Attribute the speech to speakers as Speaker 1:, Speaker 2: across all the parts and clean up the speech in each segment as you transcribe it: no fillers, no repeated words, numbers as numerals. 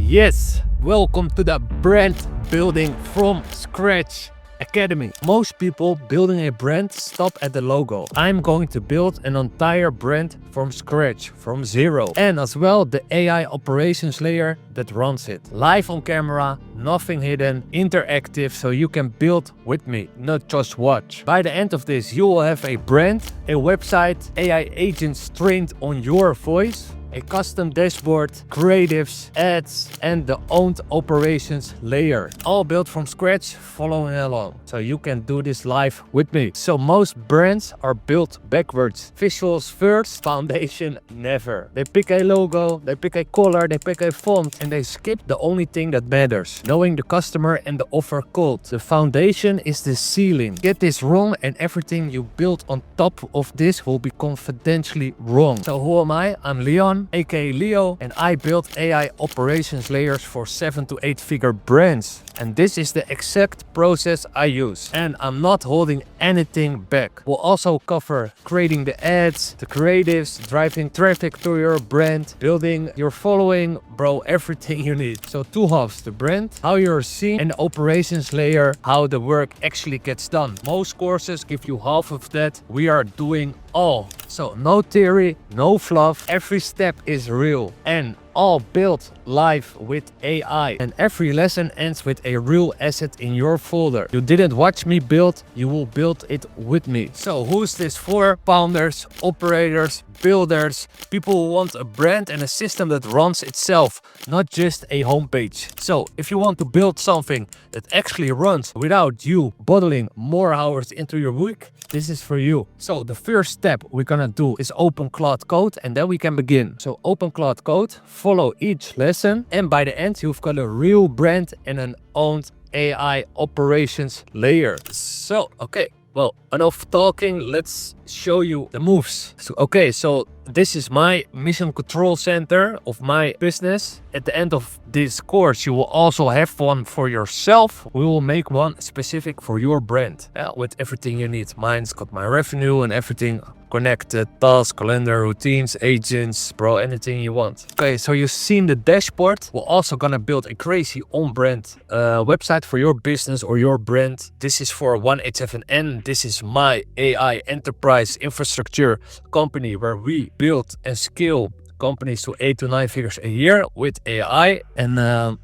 Speaker 1: Yes, welcome to the Brand Building from Scratch Academy. Most people building a brand stop at the logo. I'm going to build an entire brand from scratch, from zero. And as well the AI operations layer that runs it. Live on camera, nothing hidden, interactive, so you can build with me, not just watch. By the end of this, you will have a brand, a website, AI agents trained on your voice, a custom dashboard, creatives, ads, and the owned operations layer. All built from scratch, following along. So you can do this live with me. So most brands are built backwards. Visuals first, foundation never. They pick a logo, they pick a color, they pick a font, and they skip the only thing that matters. Knowing the customer and the offer code. The foundation is the ceiling. Get this wrong and everything you build on top of this will be confidentially wrong. So who am I? I'm Leon, aka Leo, and I build AI operations layers for 7 to 8 figure brands. And this is the exact process I use. And I'm not holding anything back. We'll also cover creating the ads, the creatives, driving traffic to your brand, building your following, bro, everything you need. So 2 halves, the brand, how you're seen, and the operations layer, how the work actually gets done. Most courses give you half of that. We are doing all. So no theory, no fluff, every step is real and all built live with AI. And every lesson ends with a real asset in your folder. You didn't watch me build, you will build it with me. So who's this for? Founders, operators, builders, people who want a brand and a system that runs itself, not just a homepage. So if you want to build something that actually runs without you bottling more hours into your week, this is for you. So the first step we're gonna do is open Claude Code and then we can begin. So open Claude Code, follow each lesson, and by the end you've got a real brand and an owned AI operations layer. So, okay. Well, enough talking, let's show you the moves. So this is my mission control center of my business. At the end of this course, you will also have one for yourself. We will make one specific for your brand, with everything you need. Mine's got my revenue and everything connected, tasks, calendar, routines, agents, bro, anything you want. Okay, so you've seen the dashboard. We're also gonna build a crazy on-brand website for your business or your brand. This is for 187N. This is my AI enterprise infrastructure company where we build and scale companies to 8 to 9 figures a year with AI. And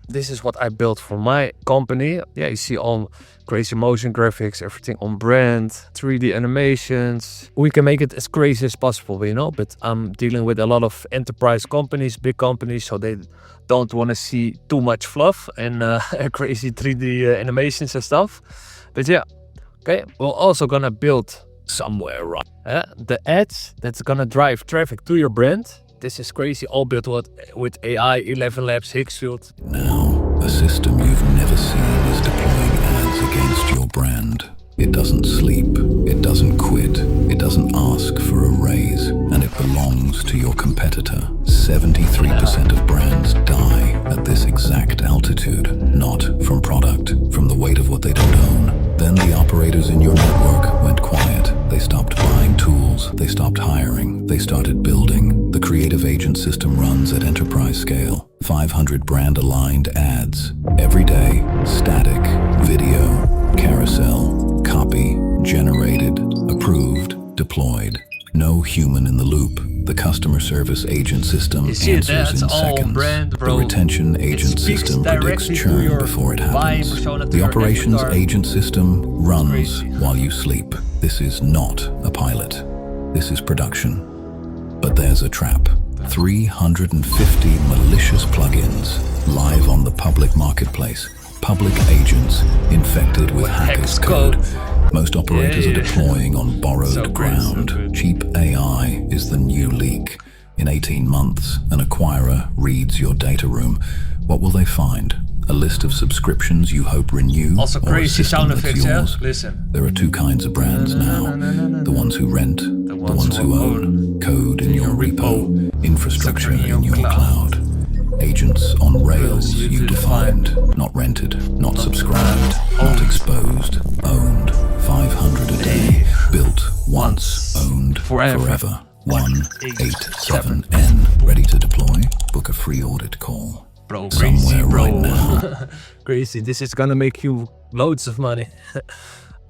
Speaker 1: this is what I built for my company. Yeah, you see all crazy motion graphics, everything on brand, 3D animations. We can make it as crazy as possible, you know, but I'm dealing with a lot of enterprise companies, big companies, so they don't want to see too much fluff and crazy 3D animations and stuff. But yeah, okay, we're also gonna build somewhere right the ads that's gonna drive traffic to your brand. This is crazy, all built with AI, ElevenLabs, Higgsfield.
Speaker 2: Now, a system you've never seen is deploying ads against your brand. It doesn't sleep, it doesn't quit, it doesn't ask for a raise, and it belongs to your competitor. 73% of brands die at this exact altitude, not from product, from the weight of what they don't own. Then the operators in your network went quiet. They stopped buying tools, they stopped hiring, they started building. The creative agent system runs at enterprise scale. 500 brand-aligned ads. Every day, static, video, carousel, copy, generated, approved, deployed. No human in the loop. The customer service agent system answers in seconds. The retention agent system predicts churn before it happens. The operations agent system runs while you sleep. This is not a pilot. This is production. But there's a trap. 350 malicious plugins live on the public marketplace. Public agents infected with hackers' code. Most operators are deploying on borrowed ground. Cheap AI is the new leak. In 18 months, an acquirer reads your data room. What will they find? A list of subscriptions you hope renew,
Speaker 1: also
Speaker 2: or a
Speaker 1: crazy
Speaker 2: system
Speaker 1: sound
Speaker 2: that's
Speaker 1: effects,
Speaker 2: yours?
Speaker 1: Listen.
Speaker 2: There are 2 kinds of brands now. The ones who rent, the ones who own. Code in your repo, infrastructure in your cloud. Agents on rails you defined, not rented, not subscribed, not exposed, owned. 500 a day, built once, owned forever. 187N, ready to deploy? Book a free audit call.
Speaker 1: Bro,
Speaker 2: Someone somewhere
Speaker 1: bro.
Speaker 2: right now.
Speaker 1: Crazy. This is gonna make you loads of money.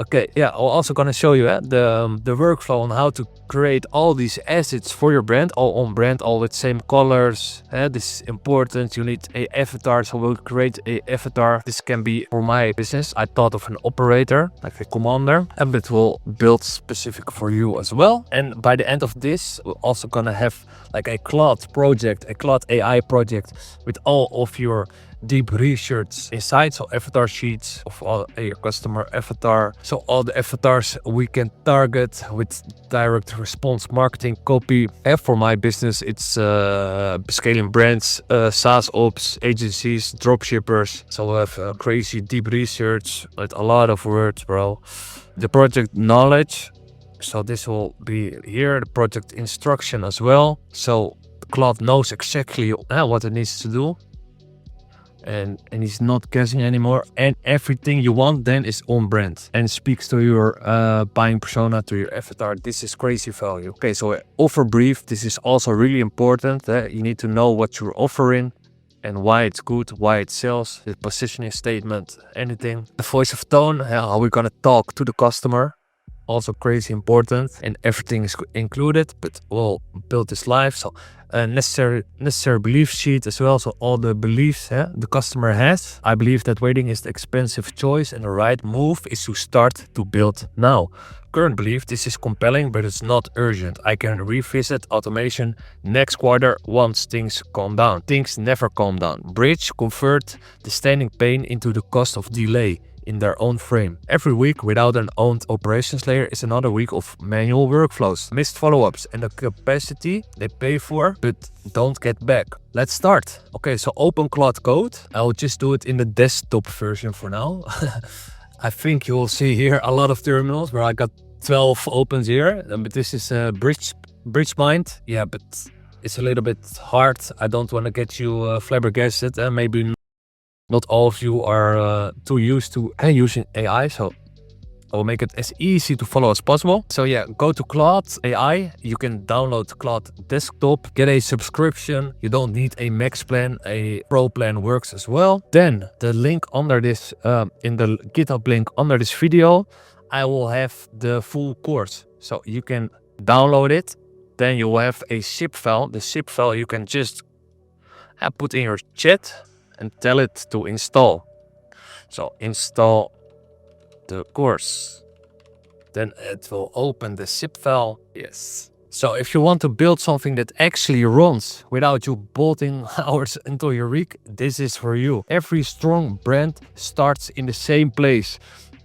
Speaker 1: Okay, yeah, I'm also gonna show you the workflow on how to create all these assets for your brand, all on brand, all with same colors. This is important. You need a avatar, so we'll create a avatar. This can be for my business. I thought of an operator, like a commander, and it will build specific for you as well. And by the end of this, we're also gonna have like a Claude project, a Claude AI project with all of your deep research inside, so avatar sheets of all your customer avatar, so all the avatars we can target with direct response marketing copy. And for my business, it's scaling brands, SaaS ops, agencies, dropshippers, so we have crazy deep research with a lot of words, bro. The project knowledge, so this will be here, the project instruction as well, so Claude knows exactly what it needs to do. And he's not guessing anymore, and everything you want then is on brand and speaks to your buying persona, to your avatar. This is crazy value. Okay, so offer brief, this is also really important. You need to know what you're offering and why it's good, why it sells, the positioning statement, anything. The voice of tone, how we're gonna talk to the customer, also crazy important, and everything is included, but we'll build this live. So necessary belief sheet as well, so all the beliefs the customer has. I believe that waiting is the expensive choice and the right move is to start to build now. Current belief, this is compelling, but it's not urgent. I can revisit automation next quarter once things calm down. Things never calm down. Bridge, convert the standing pain into the cost of delay in their own frame. Every week without an owned operations layer is another week of manual workflows, missed follow-ups, and the capacity they pay for but don't get back. Let's start. Okay, so open Claude Code. I'll just do it in the desktop version for now. I think you will see here a lot of terminals where I got 12 opens here, but this is a bridge mind. Yeah, but it's a little bit hard. I don't want to get you flabbergasted. Maybe not all of you are too used to using AI, so I will make it as easy to follow as possible. So yeah, go to Claude AI. You can download Claude Desktop, get a subscription. You don't need a max plan, a pro plan works as well. Then the link under this, in the GitHub link under this video, I will have the full course. So you can download it. Then you will have a zip file. The zip file you can just put in your chat and tell it to install. So install the course. Then it will open the zip file. Yes. So if you want to build something that actually runs without you bolting hours into your week, this is for you. Every strong brand starts in the same place,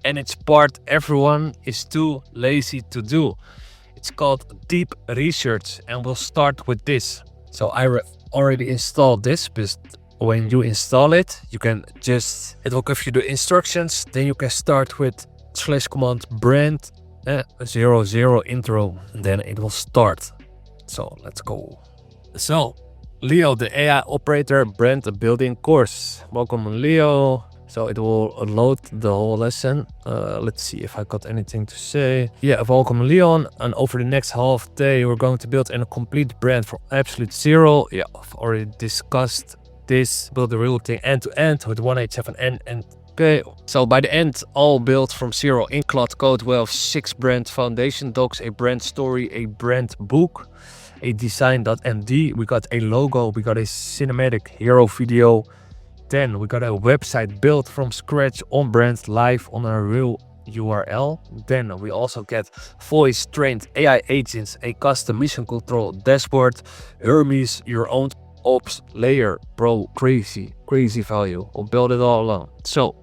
Speaker 1: and it's part everyone is too lazy to do. It's called deep research, and we'll start with this. So I already installed this, but when you install it, you can just, it will give you the instructions. Then you can start with /command brand 00 intro, and then it will start. So let's go. So Leo, the AI operator brand building course. Welcome, Leo. So it will load the whole lesson. Let's see if I got anything to say. Yeah, welcome Leon. And over the next half day, we're going to build a complete brand from absolute zero. Yeah, I've already discussed this. Build the real thing end to end with 187N and okay. So by the end, all built from zero in Claude Code. We have 6 brand foundation docs, a brand story, a brand book, a Design.md. We got a logo. We got a cinematic hero video. Then we got a website built from scratch on brand live on a real URL. Then we also get voice trained AI agents, a custom mission control dashboard, Hermes, your own ops layer. Bro, crazy value. We'll build it all alone. So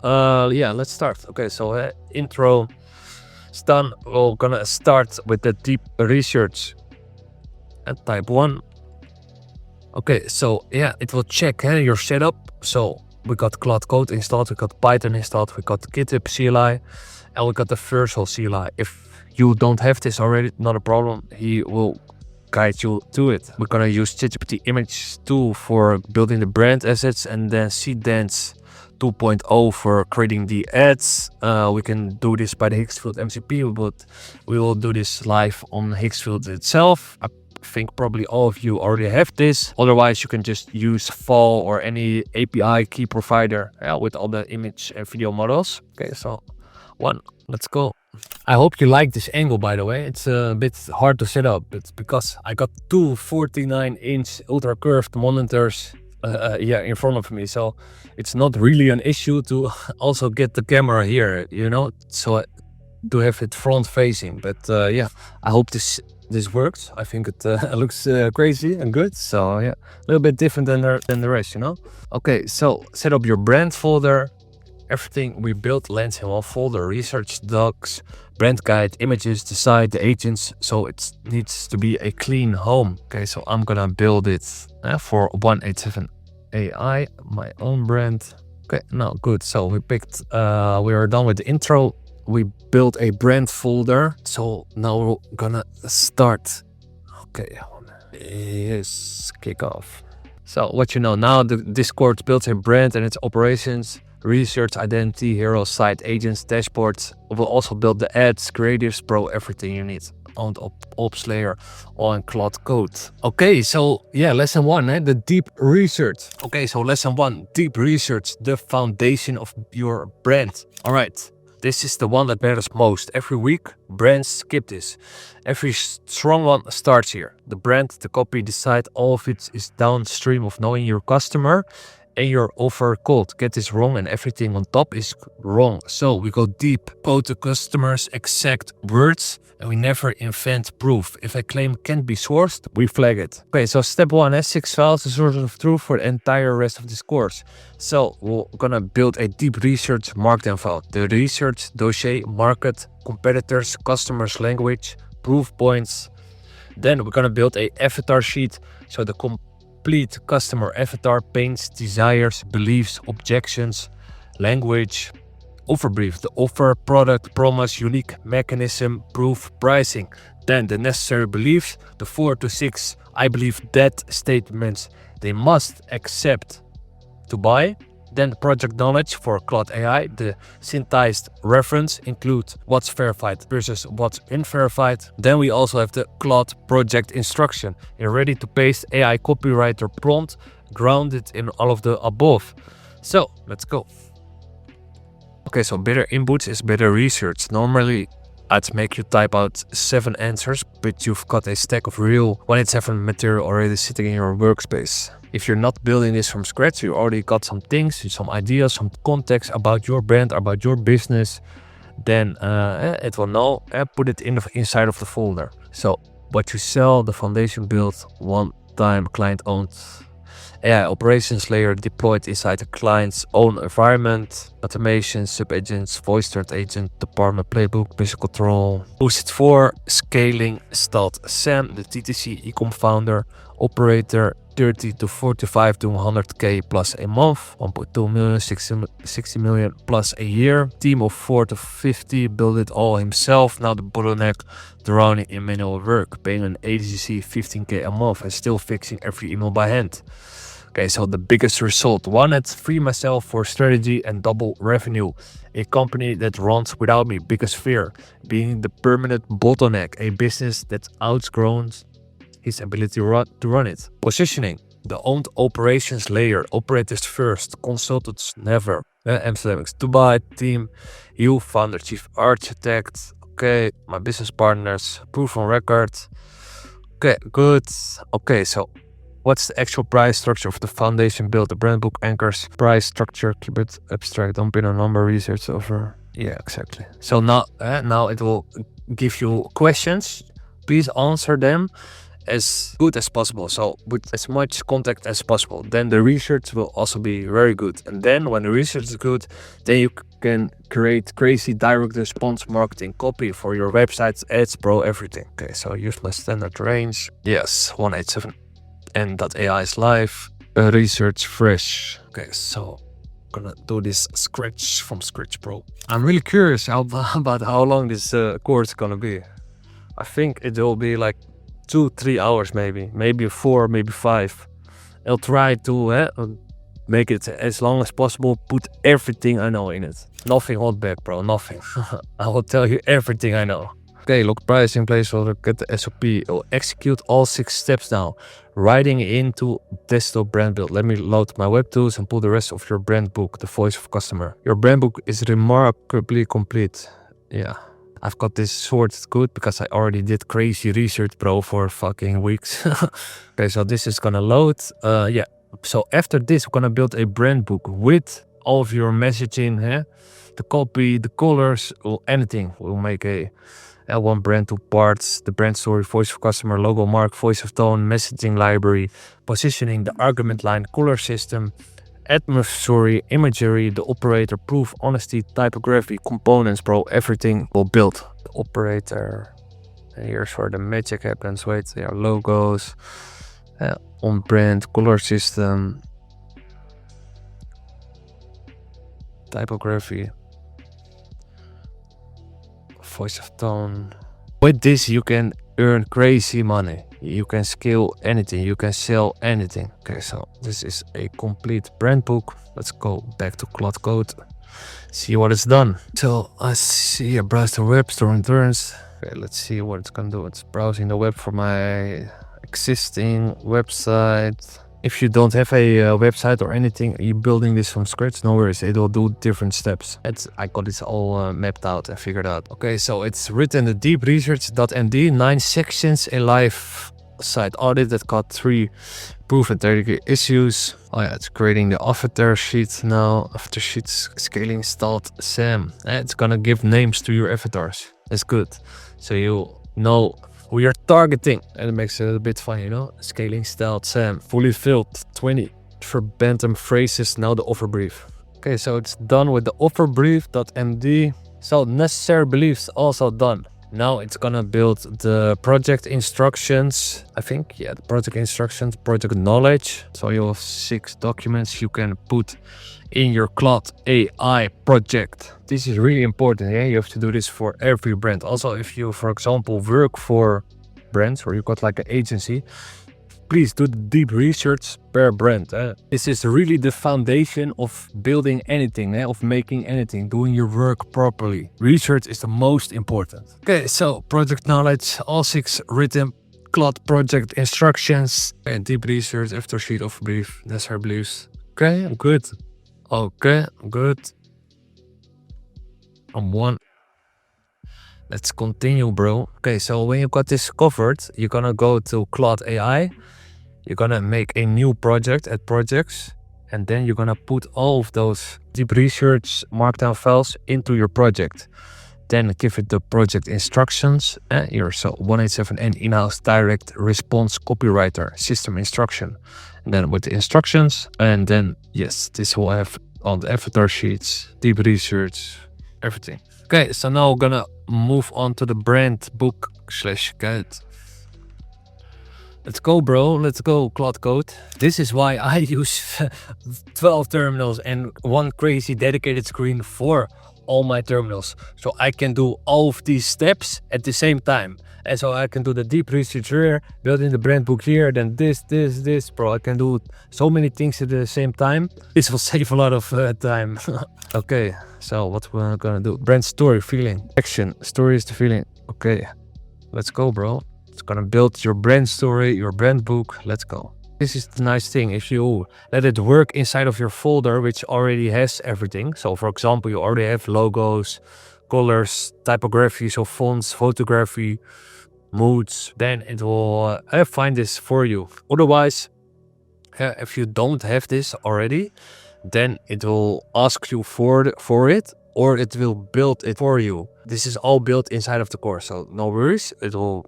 Speaker 1: yeah, let's start. Okay, so intro is done. We're gonna start with the deep research at type 1. Okay, so yeah, it will check your setup. So we got Claude Code installed, we got Python installed, we got GitHub CLI, and we got the Virtual CLI. If you don't have this already, not a problem. He will guide you to it. We're gonna use ChatGPT image 2 for building the brand assets, and then Seedance 2.0 for creating the ads. We can do this by the Higgsfield MCP, but we will do this live on Higgsfield itself. I I think probably all of you already have this. Otherwise, you can just use Fall or any API key provider with all the image and video models. Okay, so let's go. I hope you like this angle, by the way. It's a bit hard to set up, but because I got two 49-inch ultra curved monitors in front of me, so it's not really an issue to also get the camera here, so to have it front facing. But I hope this works. I think it looks crazy and good. So yeah, a little bit different than the rest, Okay, so set up your brand folder. Everything we built lands in one folder: research, docs, brand guide, images, the site, the agents. So it needs to be a clean home. Okay, so I'm gonna build it for 187 AI, my own brand. Okay, now good. So we are done with the intro. We built a brand folder. So now we're gonna start. Okay, yes, kick off. So what now, the Discord builds a brand and its operations, research, identity, hero, site, agents, dashboards. We'll also build the ads, creatives, pro, everything you need on the ops layer, all in Cloud Code. Okay, so yeah, lesson 1, the deep research. Okay, so lesson 1, deep research, the foundation of your brand. All right, this is the one that matters most. Every week, brands skip this. Every strong one starts here. The brand, the copy, the site, all of it is downstream of knowing your customer and your offer cold. Get this wrong and everything on top is wrong. So we go deep, quote the customer's exact words, and we never invent proof. If a claim can't be sourced, we flag it. Okay, so step 1 has 6 files, the source of truth for the entire rest of this course. So we're gonna build a deep research markdown file. The research, dossier, market, competitors, customers, language, proof points. Then we're gonna build a avatar sheet. So the complete customer avatar, pains, desires, beliefs, objections, language, offer brief, the offer, product, promise, unique mechanism, proof, pricing. Then the necessary beliefs, the 4 to 6 I believe that statements they must accept to buy. Then the project knowledge for Cloud AI, the synthesized reference include what's verified versus what's unverified. Then we also have the Cloud project instruction, a ready to paste AI copywriter prompt grounded in all of the above. So let's go. Okay, so better inputs is better research. Normally I'd make you type out 7 answers, but you've got a stack of real 187 material already sitting in your workspace. If you're not building this from scratch, you already got some things, some ideas, some context about your brand, about your business, then it will know and put it inside of the folder. So what you sell, the foundation built, one-time client-owned AI operations layer deployed inside the client's own environment, automation, sub-agents, voice-turned agent, department playbook, business control. Who's it for? Scaling, start Sam, the TTC e-com founder, operator, 30 to 45 to 100k plus a month, 1.2 million, 60 million plus a year, team of 4 to 50, build it all himself. Now the bottleneck, drowning in manual work, paying an agency 15k a month and still fixing every email by hand. Okay, so the biggest result, 1 at free myself for strategy and double revenue. A company that runs without me, biggest fear, being the permanent bottleneck, a business that's outgrown his ability to run it. Positioning, the owned operations layer, operators first, consultants never. Amsterdam X Dubai team, you founder, chief architect. Okay, my business partners, proof on record. Okay, good. Okay, so what's the actual price structure of the foundation build? The brand book anchors price structure, keep it abstract, don't pin a number, research over. Yeah, exactly. So now it will give you questions. Please answer them as good as possible, so with as much context as possible. Then the research will also be very good, and then when the research is good, then you can create crazy direct response marketing copy for your websites, ads, pro, everything. Okay, so use my standard range. Yes, 187 and .ai is live. Research fresh. Okay, so I'm gonna do this from scratch pro. I'm really curious about how long this course is gonna be. I think it will be like 2-3 hours, maybe 4, maybe 5. I'll try to make it as long as possible, put everything I know in it. Nothing hold back, bro, nothing. I will tell you everything I know. Okay, lock pricing, placeholder, get the SOP. It will execute all 6 steps now. Writing into desktop brand build. Let me load my web tools and pull the rest of your brand book, the voice of customer. Your brand book is remarkably complete. Yeah. I've got this sorted good because I already did crazy research, bro, for fucking weeks. Okay, so this is gonna load. Yeah. So after this, we're gonna build a brand book with all of your messaging, the copy, the colors, or anything. We'll make a L1 brand, 2 parts, the brand story, voice of customer, logo, mark, voice of tone, messaging library, positioning, the argument line, color system, atmosphere, imagery, the operator, proof, honesty, typography, components, bro, everything will build. The operator, and here's where the magic happens. Wait, there are logos, on brand, color system, typography, voice of tone. With this you can earn crazy money. You can scale anything, you can sell anything. Okay, so this is a complete brand book. Let's go back to Cloud Code, see what it's done. So I see a browse the web, store returns. Okay, let's see what it's gonna do. It's browsing the web for my existing website. If you don't have a website or anything, you're building this from scratch, no worries, it will do different steps. I got this all mapped out and figured out. Okay, so it's written the deep research.md, 9 sections, a live site audit that got 3 proven technical issues. Oh yeah, it's creating the avatar sheet now. Avatar sheets, scaling styled Sam. It's gonna give names to your avatars. That's good. So you know who you're targeting, and it makes it a bit fun, you know. Scaling styled Sam, fully filled, 20 verbatim phrases, now the offer brief. Okay, so it's done with the offer brief.md. So necessary beliefs also done. Now it's gonna build the project instructions. I think, yeah, the project instructions, project knowledge. So you have 6 documents you can put in your Cloud AI project. This is really important. Yeah, you have to do this for every brand. Also, if you, for example, work for brands or you got like an agency, please do the deep research per brand. This is really the foundation of building anything, of making anything, doing your work properly. Research is the most important. Okay, so project knowledge, all 6 written Cloud project instructions, and deep research, after sheet of brief, necessary beliefs. Okay, I'm good. Okay, good. I'm 1. Let's continue, bro. Okay, so when you got this covered, you're gonna go to Cloud AI. You're gonna make a new project at projects, and then you're gonna put all of those deep research markdown files into your project. Then give it the project instructions. Here, so 187N in-house direct response copywriter system instruction. And then with the instructions, and then yes, this will have on the avatar sheets, deep research, everything. Okay, so now we're gonna move on to the brand book / guide. Let's go, bro. Let's go, Cloud Code. This is why I use 12 terminals and 1 crazy dedicated screen for all my terminals. So I can do all of these steps at the same time. And so I can do the deep research here, building the brand book here, then this, bro. I can do so many things at the same time. This will save a lot of time. Okay, so what we're gonna do? Brand story, feeling, action. Story is the feeling. Okay, let's go, bro. It's gonna build your brand story, your brand book. Let's go. This is the nice thing. If you let it work inside of your folder, which already has everything. So for example, you already have logos, colors, typography, so fonts, photography, moods, then it will find this for you. Otherwise, if you don't have this already, then it will ask you for it, or it will build it for you. This is all built inside of the course, so no worries.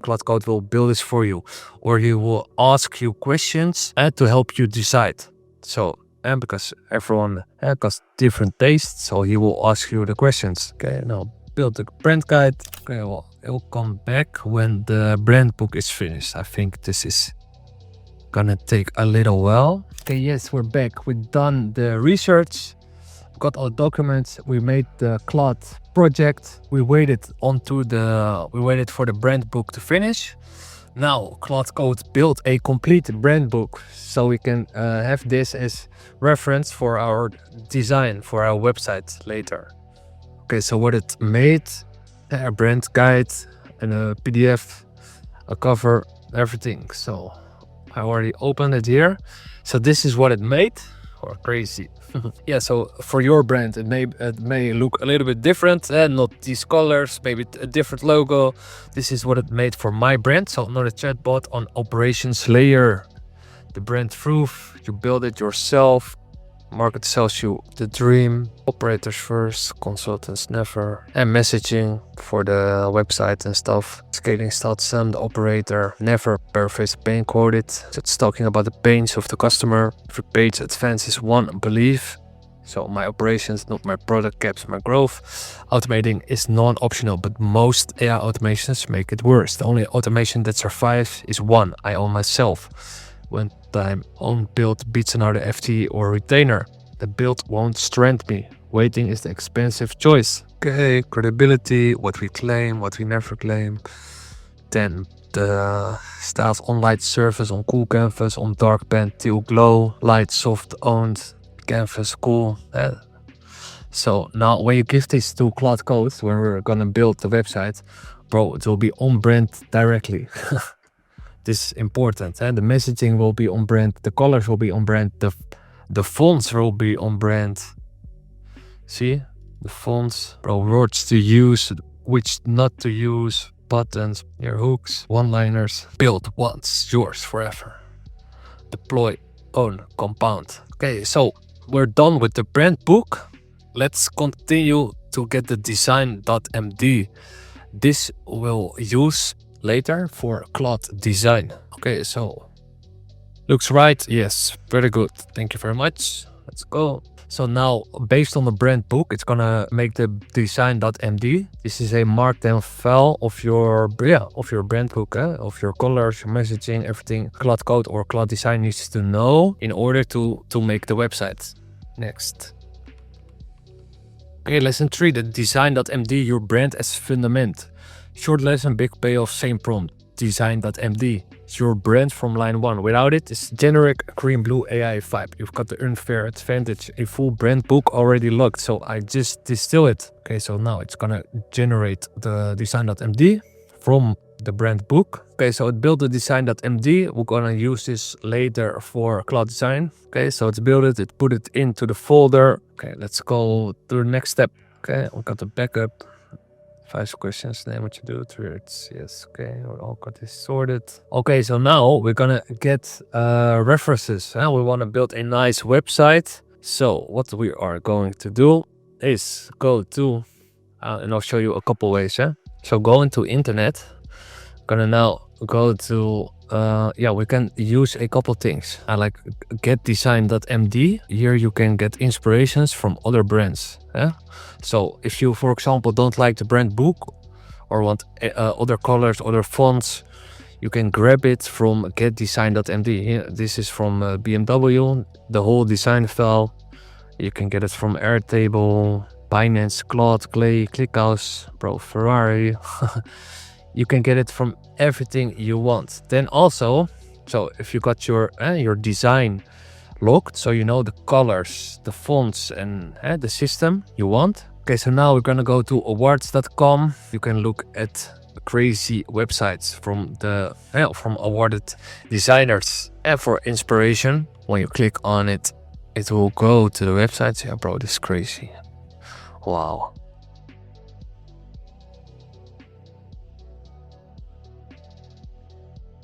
Speaker 1: Cloud Code will build this for you, or he will ask you questions to help you decide. So, because everyone has different tastes, so he will ask you the questions. Okay, now build the brand guide. Okay, well, it will come back when the brand book is finished. I think this is gonna take a little while. Okay, yes, we're back. We've done the research, got all the documents, we made the Cloud project, we waited for the brand book to finish. Now Cloud Code built a complete brand book, so we can have this as reference for our design for our website later. Okay, so what it made, a brand guide, and a PDF, a cover, everything. So I already opened it here. So this is what it made. Or crazy. Yeah, so for your brand it may look a little bit different, not these colors, maybe a different logo. This is what it made for my brand. So not a chatbot, on operations layer, the brand proof, you build it yourself. Market sells you the dream. Operators first, consultants never. And messaging for the website and stuff. Scaling starts the operator never paraphrase pain quoted. So it's talking about the pains of the customer. Every page advances one belief. So my operations, not my product, caps my growth. Automating is non-optional, but most AI automations make it worse. The only automation that survives is one I own myself. When time own build beats another FTE or retainer, the build won't strengthen me. Waiting is the expensive choice. Okay, credibility, what we claim, what we never claim. Then the styles on light surface, on cool canvas, on dark pen, teal glow, light soft owned canvas, cool. So now when you give these two cloud codes, when we're gonna build the website, bro, it will be on brand directly. This is important, and the messaging will be on brand, the colors will be on brand, the fonts will be on brand. See, the fonts, bro, words to use, which not to use, buttons, your hooks, one-liners. Build once, yours forever. Deploy, own, compound. Okay, so we're done with the brand book. Let's continue to get the Design.md. This will use later for cloud design. Okay, so looks right. Yes, very good. Thank you very much. Let's go. So now, based on the brand book, it's gonna make the Design.md. This is a markdown file of your brand book, of your colors, your messaging, everything cloud code or cloud design needs to know in order to make the website. Next. Okay, lesson 3, the Design.md, your brand as fundament. Short lesson, big payoff, same prompt. Design.md. It's your brand from line 1. Without it, it's generic green blue AI vibe. You've got the unfair advantage. A full brand book already logged, so I just distill it. Okay, so now it's gonna generate the Design.md from the brand book. Okay, so it built the Design.md. We're gonna use this later for cloud design. Okay, so it's built it, it put it into the folder. Okay, let's go to the next step. Okay, we got the backup. 5 questions, name what you do, 3 words, yes, okay, all got this sorted. Okay, so now we're gonna get references. We wanna build a nice website. So what we are going to do is go to, and I'll show you a couple ways. So go into internet, gonna now go to, we can use a couple things. I like get Design.md. Here you can get inspirations from other brands. So if you, for example, don't like the brand book or want other colors, other fonts, you can grab it from get Design.md. Here, this is from BMW, the whole design file. You can get it from Airtable, Binance, Claude, Clay, ClickHouse, bro, Ferrari. You can get it from everything you want. Then also, so if you got your design locked, so you know the colors, the fonts, and the system you want. Okay, so now we're gonna go to awards.com. You can look at crazy websites from the from awarded designers for inspiration. When you click on it, it will go to the websites. Yeah, bro, this is crazy. Wow.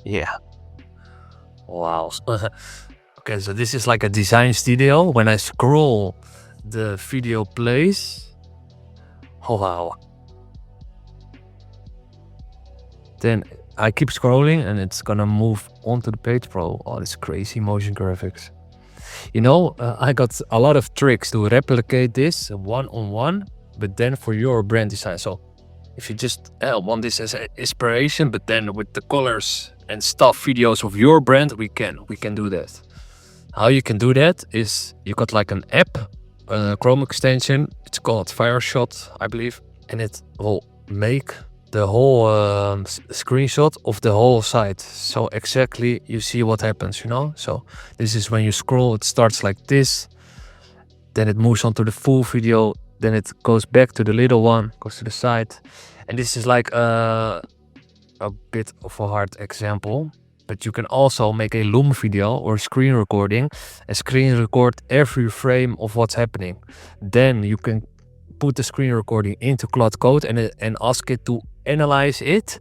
Speaker 1: Yeah. Wow. Okay, so this is like a design studio. When I scroll, the video plays. Oh, wow. Then I keep scrolling and it's gonna move onto the page, bro. Oh, this crazy motion graphics. You know, I got a lot of tricks to replicate this one-on-one, but then for your brand design. So if you just want this as an inspiration, but then with the colors and stuff, videos of your brand, we can do that. How you can do that is you got like an app, a Chrome extension. It's called Fireshot, I believe, and it will make the whole screenshot of the whole site. So exactly you see what happens, you know. So this is when you scroll, it starts like this, then it moves on to the full video, then it goes back to the little one, goes to the side, and this is like a bit of a hard example, but you can also make a Loom video or screen recording and screen record every frame of what's happening. Then you can put the screen recording into Claude Code and ask it to analyze it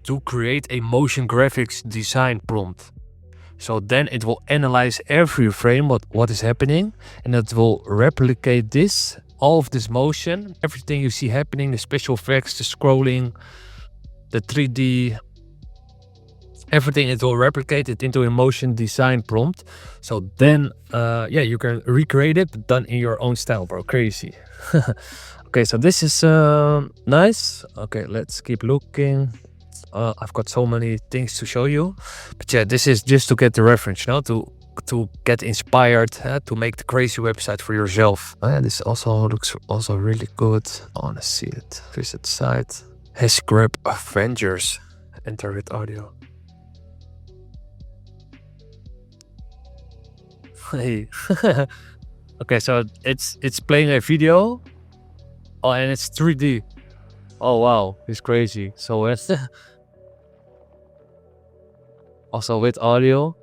Speaker 1: to create a motion graphics design prompt. So then it will analyze every frame what is happening, and it will replicate this, all of this motion, everything you see happening, the special effects, the scrolling, the 3D, everything. It will replicate it into a motion design prompt. So then yeah, you can recreate it, but done in your own style, bro. Crazy. Okay, so this is nice. Okay, let's keep looking. I've got so many things to show you, but yeah, this is just to get the reference, you know, to get inspired, to make the crazy website for yourself. Yeah, this also looks also really good. I want to see it. Visit site. Grab Avengers. Enter with audio. Hey. Okay, so it's playing a video. Oh, and it's 3D. Oh wow, it's crazy. So it's also with audio.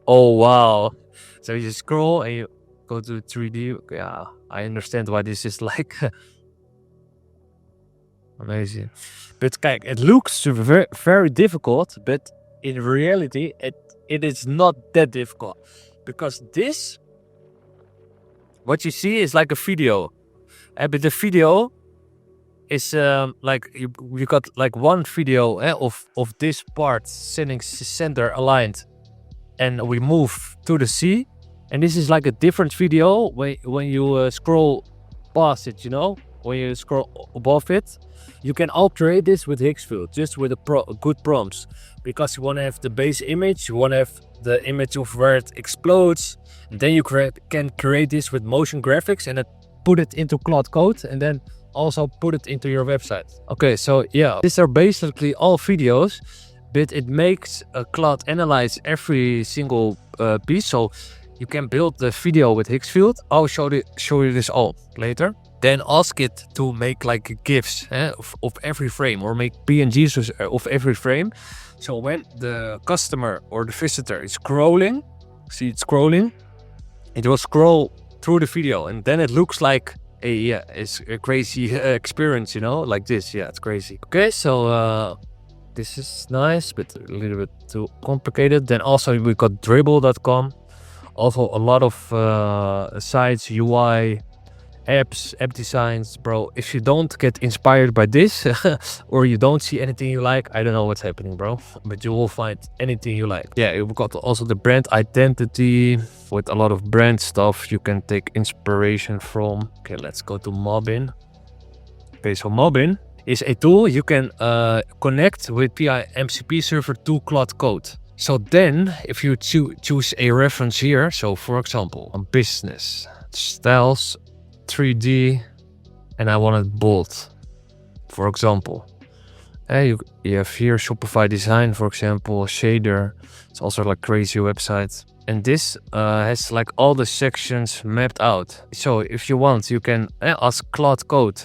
Speaker 1: Oh wow. So you scroll and you go to 3D. Yeah, I understand why this is like amazing. But kijk, it looks very, very difficult, but in reality it is not that difficult, because this, what you see is like a video, but the video is like you got like one video of this part sitting center aligned, and we move to the sea, and this is like a different video when you scroll past it, you know, when you scroll above it. You can create this with Higgsfield, just with good prompts, because you want to have the base image, you want to have the image of where it explodes, and then you can create this with motion graphics and then put it into Claude Code, and then also put it into your website. Okay, so yeah, these are basically all videos, but it makes Claude analyze every single piece, so you can build the video with Higgsfield. I'll show you this all later. Then ask it to make like GIFs of every frame, or make PNGs of every frame. So when the customer or the visitor is scrolling, see it scrolling, it will scroll through the video, and then it looks like it's a crazy experience, you know, like this. Yeah, it's crazy. Okay, so this is nice, but a little bit too complicated. Then also we got dribble.com. Also a lot of sites, UI, apps, app designs. Bro, if you don't get inspired by this or you don't see anything you like, I don't know what's happening, bro, but you will find anything you like. Yeah, we've got also the brand identity with a lot of brand stuff you can take inspiration from. Okay, let's go to Mobbin. Okay, so Mobbin is a tool you can connect with MCP server to Claude Code. So then if you choose a reference here, so for example on business styles 3D, and I want it bold, for example. You have here Shopify design, for example, shader. It's also like crazy website, and this has like all the sections mapped out. So if you want, you can ask Claude Code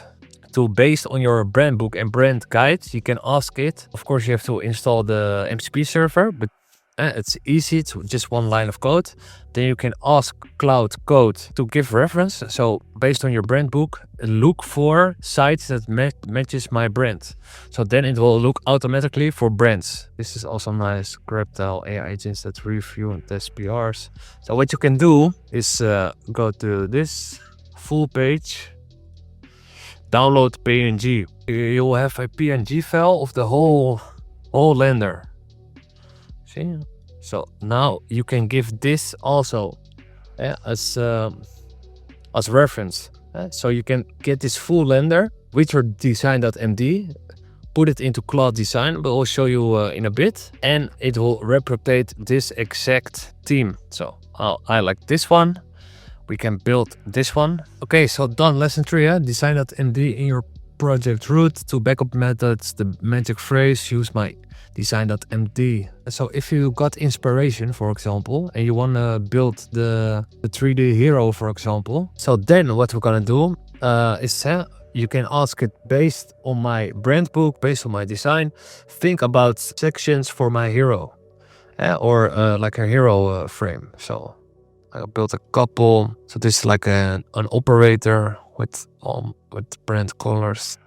Speaker 1: to, based on your brand book and brand guide, you can ask it. Of course you have to install the MCP server, but it's easy. It's just one line of code. Then you can ask Claude Code to give reference. So based on your brand book, look for sites that matches my brand. So then it will look automatically for brands. This is also nice. GrabTile AI agents that review and test PRs. So what you can do is go to this full page, download PNG. You will have a PNG file of the whole lender. See? So now you can give this also as reference. So you can get this full lender with your Design.md, put it into Claude Design, but I'll show you in a bit, and it will replicate this exact theme. So I like this one. We can build this one. Okay, so done. Lesson 3, Design.md in your project root. To backup methods, the magic phrase, use my Design.md. So if you got inspiration, for example, and you want to build the 3D hero, for example, so then what we're gonna do is You can ask it based on my brand book, based on my design. Think about sections for my hero, or like a hero frame. So I built a couple. So this is like an operator with brand colors.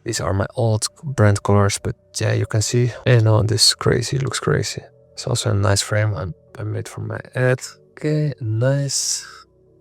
Speaker 1: These are my old brand colors, but yeah, you can see. This is crazy. Looks crazy. It's also a nice frame I made for my ad. Okay, nice.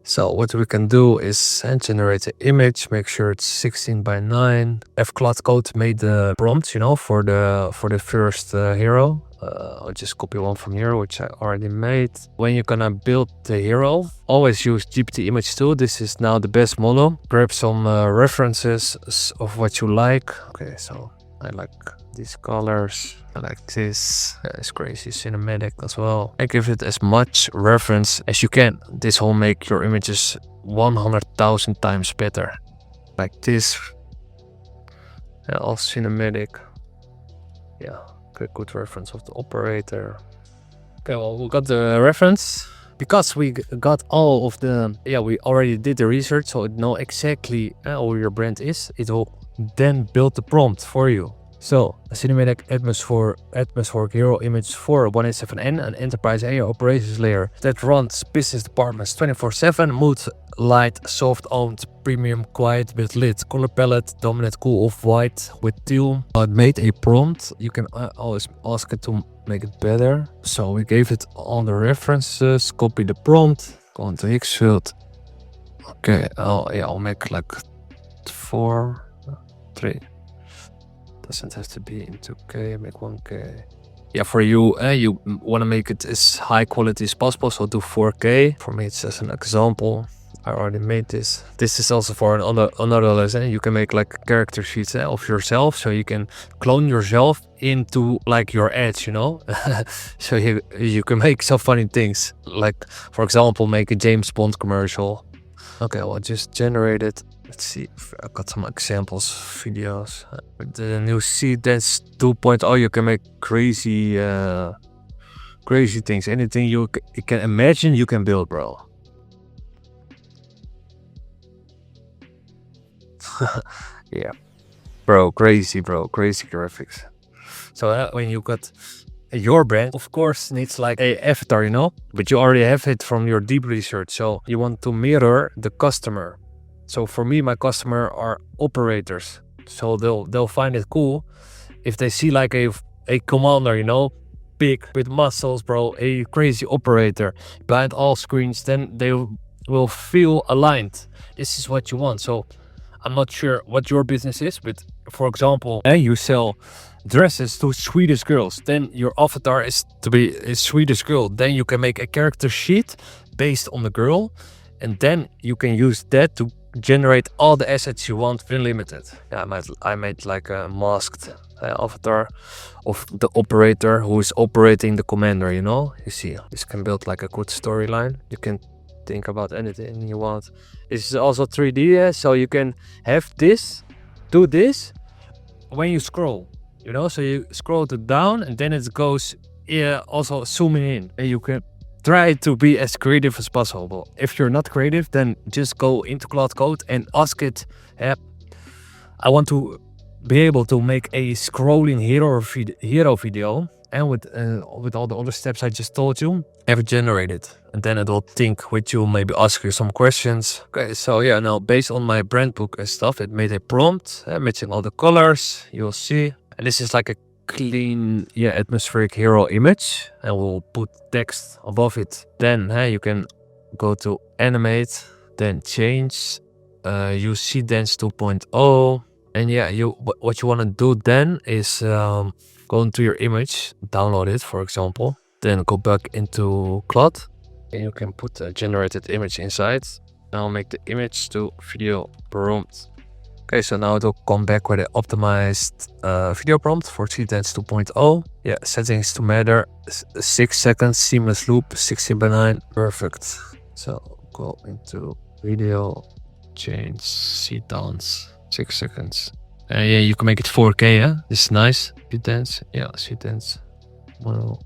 Speaker 1: So what we can do is generate an image, make sure it's 16:9. Cloud Code made the prompt, for the first hero. I'll just copy one from here, which I already made. When you're gonna build the hero, always use GPT Image 2. This is now the best model. Grab some references of what you like. Okay, so I like these colors. I like this. It's crazy cinematic as well. I give it as much reference as you can. This will make your images 100,000 times better. Like this. Yeah, all cinematic. Yeah, okay, good reference of the operator. Okay, well, we got the reference. Because we got all of the, we already did the research, so it know exactly who your brand is. It will then build the prompt for you. So, a cinematic atmospheric hero image for 187N, an enterprise AI operations layer that runs business departments 24/7, mood, light, soft-owned, premium, quiet with lit, color palette, dominant cool off-white with teal. It made a prompt. You can always ask it to make it better. So we gave it all the references, copy the prompt, go into Xfield. Okay, I'll make like 4, 3. Doesn't have to be in 2K, make 1K. Yeah, for you, you want to make it as high quality as possible, so do 4K. For me, it's just an example. I already made this. This is also for another lesson. You can make like character sheets of yourself, so you can clone yourself into like your ads, so you can make some funny things. Like, for example, make a James Bond commercial. Okay, well, just generate it. Let's see if I got some examples, videos. With the new Dance 2.0, you can make crazy things. Anything you can imagine, you can build, bro. Yeah, crazy graphics. So when you got your brand, of course, needs like a avatar, but you already have it from your deep research. So you want to mirror the customer. So for me, my customer are operators. So they'll find it cool if they see like a commander, big with muscles, bro, a crazy operator behind all screens. Then they will feel aligned. This is what you want. So I'm not sure what your business is, but for example, you sell dresses to Swedish girls. Then your avatar is to be a Swedish girl. Then you can make a character sheet based on the girl, and then you can use that to generate all the assets you want unlimited. Yeah, I made like a masked avatar of the operator who is operating the commander. You see, this can build like a good storyline. You can think about anything you want. It's also 3D, so you can have this, do this when you scroll, so you scroll it down and then it goes also zooming in, and you can try to be as creative as possible. If you're not creative, then just go into Cloud Code and ask it, I want to be able to make a scrolling hero video, and with all the other steps I just told you, have it generated, and then it will think with you, maybe ask you some questions. Okay, so yeah, now based on my brand book and stuff, it made a prompt matching all the colors. You'll see, and this is like a clean, atmospheric hero image, and we'll put text above it. Then you can go to animate, then change. Use Dance 2.0, and what you want to do then is go into your image, download it, for example, then go back into Cloud, and you can put a generated image inside. Now make the image to video prompt. Okay, so now it will come back with an optimized video prompt for Dance 2.0. Yeah, settings to matter, 6 seconds, seamless loop, 16:9, perfect. So go into video, change Dance, 6 seconds. You can make it 4K, this is nice. Dance, Dance. Well,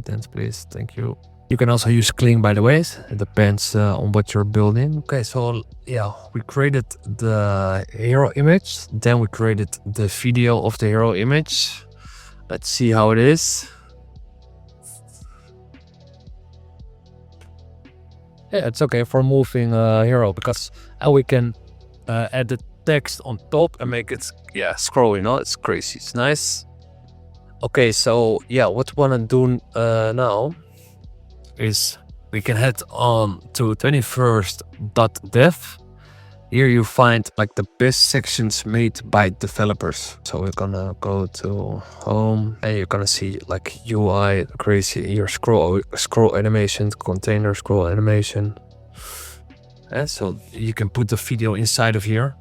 Speaker 1: Dance, please, thank you. You can also use Kling, by the way. It depends on what you're building. Okay, so yeah, we created the hero image. Then we created the video of the hero image. Let's see how it is. Yeah, it's okay for moving hero because we can add the text on top and make it, yeah, scroll, you know, it's crazy, it's nice. Okay, so yeah, what we wanna do now is we can head on to 21st.dev. Here you find like the best sections made by developers. So we're gonna go to home and you're gonna see like UI, crazy, your scroll animation, container scroll animation. And so you can put the video inside of here.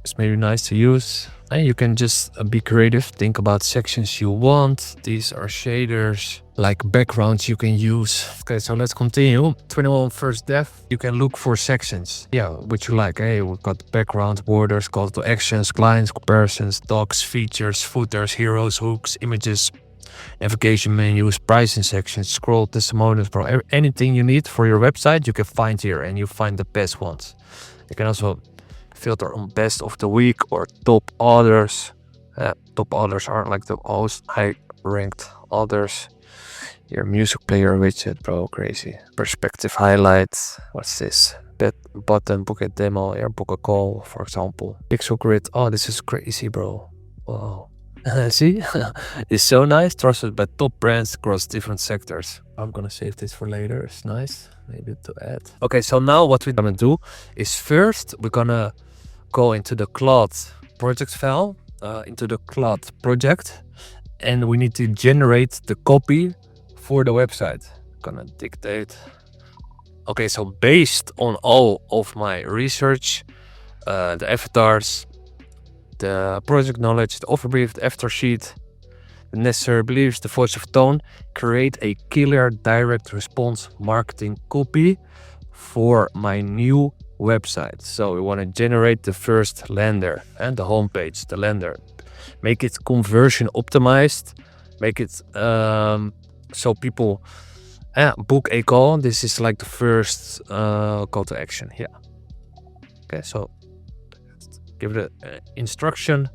Speaker 1: It's maybe nice to use. And you can just be creative, think about sections you want. These are shaders, like backgrounds you can use. Okay, so let's continue. 21st.dev, you can look for sections. Yeah, which you like. Hey, we've got background, borders, call to actions, clients, comparisons, docs, features, footers, heroes, hooks, images, navigation menus, pricing sections, scroll, testimonials, bro. Anything you need for your website, you can find here and you find the best ones. You can also filter on best of the week or top others. Top others are like the most high ranked others. Your music player widget, bro, crazy. Perspective highlights. What's this? Button, book a demo, or book a call, for example. Pixel grid. Oh, this is crazy, bro. Wow. See? It's so nice. Trusted by top brands across different sectors. I'm gonna save this for later. It's nice. Maybe to add. Okay, so now what we're gonna do is first we're gonna go into the Claude project file, into the Claude project, and we need to generate the copy for the website. Gonna dictate. Okay, so based on all of my research, the avatars, the project knowledge, the offer brief, the after sheet, the necessary beliefs, the voice of tone, create a killer direct response marketing copy for my new website. So we want to generate the first lander and the homepage, the lander. Make it conversion optimized. Make it so people book a call. This is like the first call to action. Yeah. Okay, so give it an instruction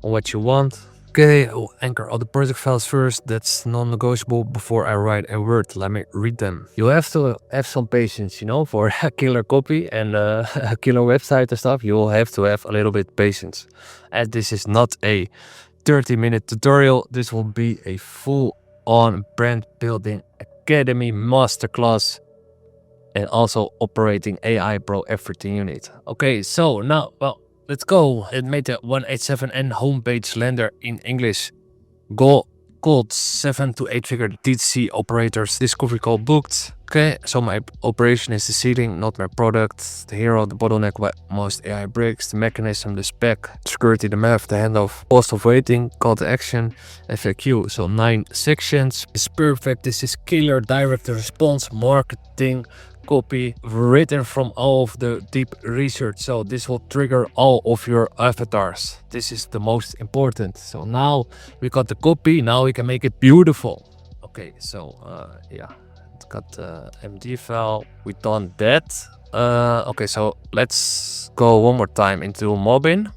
Speaker 1: on what you want. Okay, I'll anchor all the project files first. That's non-negotiable before I write a word. Let me read them. You have to have some patience, you know, for a killer copy and a killer website and stuff. You will have to have a little bit patience. As this is not a 30-minute tutorial, this will be a full-on brand building academy masterclass and also operating AI, bro, everything you need. Okay, so now, well, let's go. It made the 187N homepage lander in English. Goal called 7 to 8 figure D2C operators. Discovery call booked. Okay, so my operation is the seeding, not my product. The hero, the bottleneck, what most AI breaks, the mechanism, the spec, security, the math, the handoff, cost of waiting, call to action, FAQ. So 9 sections. It's perfect. This is killer direct response marketing copy written from all of the deep research. So this will trigger all of your avatars. This is the most important. So now we got the copy. Now we can make it beautiful. Okay, so yeah, it got the MD file. We done that. Okay, so let's go one more time into Mobbin.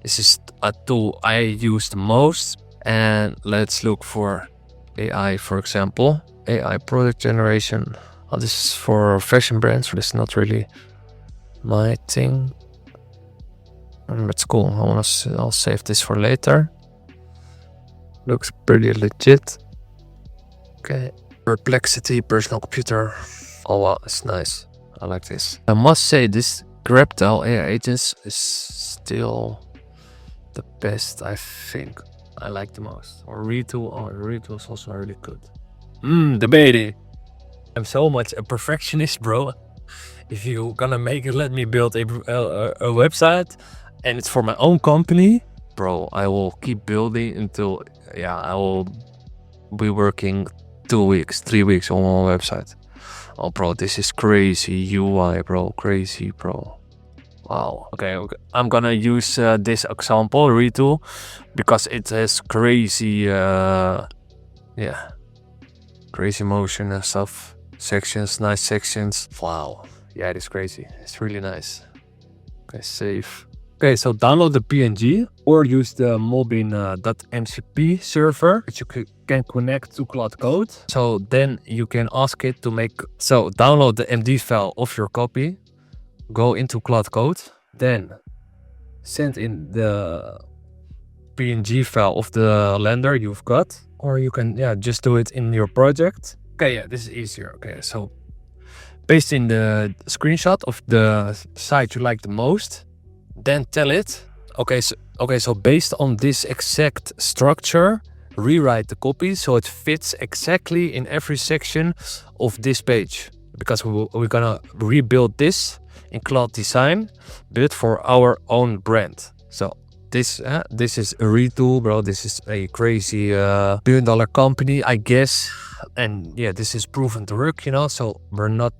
Speaker 1: This is a tool I use the most. And let's look for AI, for example. AI product generation. Oh, this is for fashion brands, so this is not really my thing. It's cool. I'll save this for later. Looks pretty legit. Okay. Perplexity, personal computer. Oh wow, it's nice. I like this. I must say this GrabTile AI agents is still the best, I think. I like the most. Or Retool. Oh, Retool is also really good. Debating. I'm so much a perfectionist, bro. If you gonna make it, let me build a website and it's for my own company, bro, I will keep building until, yeah, I will be working 2 weeks, 3 weeks on one website. Oh, bro, this is crazy UI, bro, crazy, bro. Wow. Okay, I'm gonna use this example, Retool, because it has crazy, yeah, crazy motion and stuff. Sections, nice sections. Wow. Yeah, it is crazy. It's really nice. Okay, save. Okay, so download the PNG or use the Mobin.mcp server, which you can connect to Cloud Code. So then you can ask it to make, so download the MD file of your copy, go into Cloud Code, then send in the PNG file of the lender you've got, or you can just do it in your project. Okay, yeah, this is easier. Okay, so paste in the screenshot of the site you like the most, then tell it, so based on this exact structure, rewrite the copy so it fits exactly in every section of this page, because we're gonna rebuild this in Cloud Design, but for our own brand. So this is a retool, bro. This is a crazy billion-dollar company, I guess. And yeah, this is proven to work, so we're not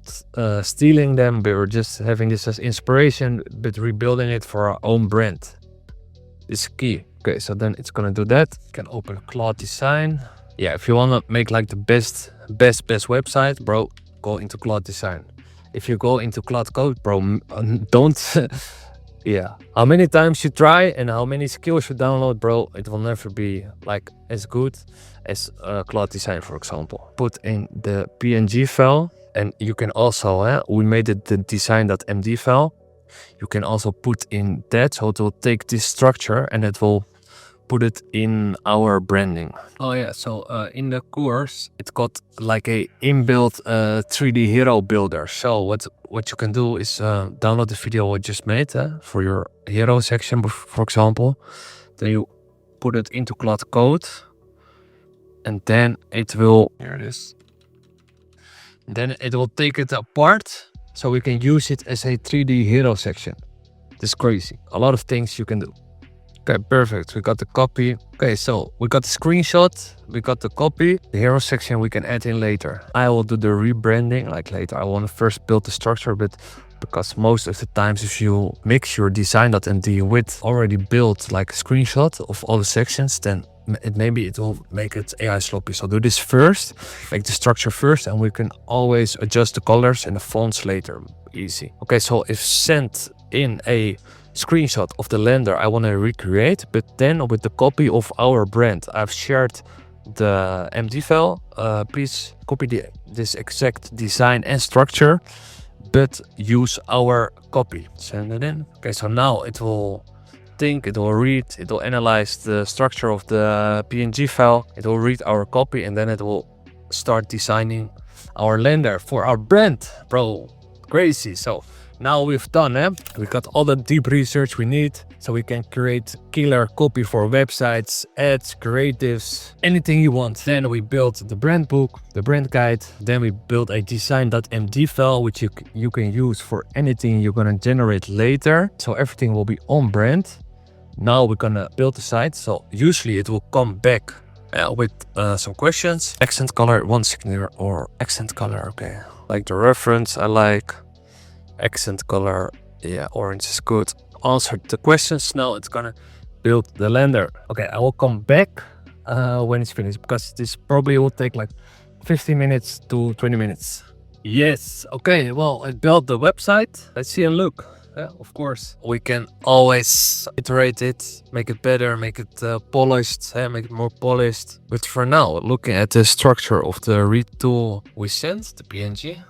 Speaker 1: stealing them, but we're just having this as inspiration, but rebuilding it for our own brand. This is key. Okay, so then it's gonna do that. You can open Cloud Design. Yeah, if you wanna make like the best website, bro, go into Cloud Design. If you go into Cloud Code, bro, don't yeah, how many times you try and how many skills you download, bro, it will never be like as good as Cloud Design, for example. Put in the PNG file, and you can also, we made it the Design.md file. You can also put in that, so it will take this structure and it will put it in our branding. Oh yeah, so in the course, it got like a inbuilt 3D hero builder. So what you can do is download the video we just made for your hero section, for example. Then you put it into Cloud Code, and then it will, here it is. Then it will take it apart, so we can use it as a 3D hero section. This is crazy. A lot of things you can do. Okay, perfect. We got the copy. Okay, so we got the screenshot, we got the copy. The hero section we can add in later. I will do the rebranding like later. I want to first build the structure, but because most of the times if you mix your Design.md with already built like a screenshot of all the sections, then maybe it will make it AI sloppy. So do this first, make the structure first, and we can always adjust the colors and the fonts later. Easy. Okay, so if sent in a screenshot of the lender I want to recreate, but then with the copy of our brand, I've shared the MD file. Please copy this exact design and structure, but use our copy. Send it in. Okay, so now it will think, it will read, it will analyze the structure of the PNG file, it will read our copy, and then it will start designing our lender for our brand. Bro, crazy. So now we've done, we got all the deep research we need, so we can create killer copy for websites, ads, creatives, anything you want. Then we built the brand book, the brand guide. Then we built a Design.md file, which you can use for anything you're gonna generate later. So everything will be on brand. Now we're gonna build the site. So usually it will come back with some questions. Accent color, one signature or accent color. Okay, like the reference, I like. Accent color, yeah, orange is good. Answered the questions. Now it's gonna build the lender. Okay, I will come back when it's finished, because this probably will take like 15 minutes to 20 minutes. Yes, okay, well, I built the website. Let's see and look. Yeah, of course, we can always iterate it, make it better, make it polished, make it more polished. But for now, looking at the structure of the retool we sent, the PNG,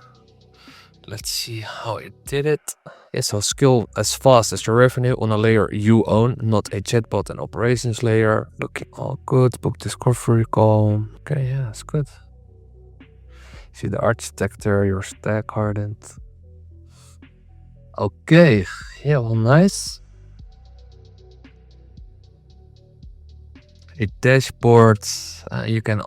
Speaker 1: let's see how it did it. Yeah, so scale as fast as your revenue on a layer you own, not a chatbot and operations layer. Looking all good. Book discovery call. Okay, yeah, it's good. See the architecture, your stack hardened. Okay, yeah, well, nice. A dashboard. You can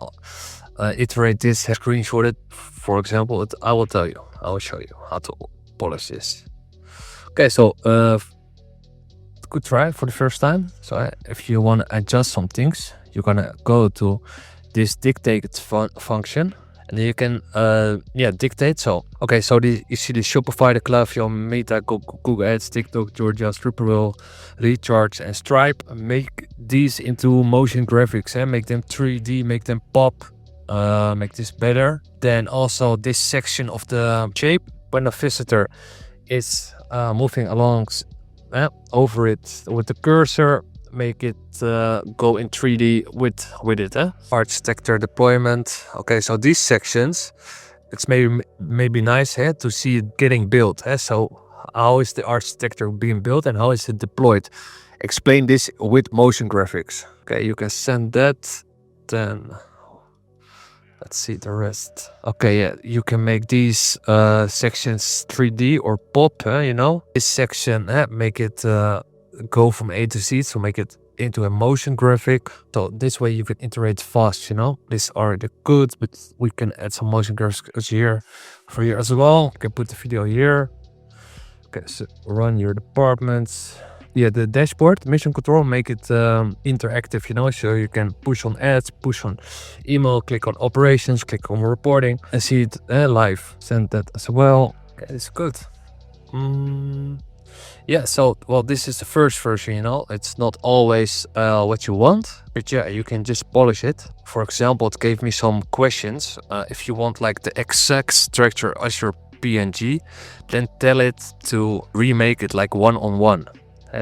Speaker 1: iterate this, screenshot it. For example, I will tell you. I will show you how to polish this. Okay, so good try for the first time. So if you want to adjust some things, you're gonna go to this dictate function, and then you can dictate. So okay, so you see the Shopify, the Klaviyo, Meta, Google Ads, TikTok, Georgia, Stripperwell, Recharge, and Stripe. Make these into motion graphics, make them 3D, make them pop. make this better. Then also this section of the shape, when a visitor is moving along over it with the cursor, make it go in 3D with it. Architecture deployment. Okay, so these sections, it's maybe nice to see it getting built. So how is the architecture being built and how is it deployed? Explain this with motion graphics. Okay, you can send that. Then let's see the rest. Okay, yeah, you can make these sections 3D or pop. You know, this section make it go from A to Z, so make it into a motion graphic. So this way you can iterate fast. You know, these are the good, but we can add some motion graphics here for you as well. You can put the video here. Okay, so run your departments. Yeah, the dashboard, mission control, make it interactive, you know, so you can push on ads, push on email, click on operations, click on reporting, and see it live. Send that as well. Okay, it's good. Yeah, so, well, this is the first version, you know, it's not always what you want, but yeah, you can just polish it. For example, it gave me some questions. If you want like the exact structure as your PNG, then tell it to remake it like one-on-one.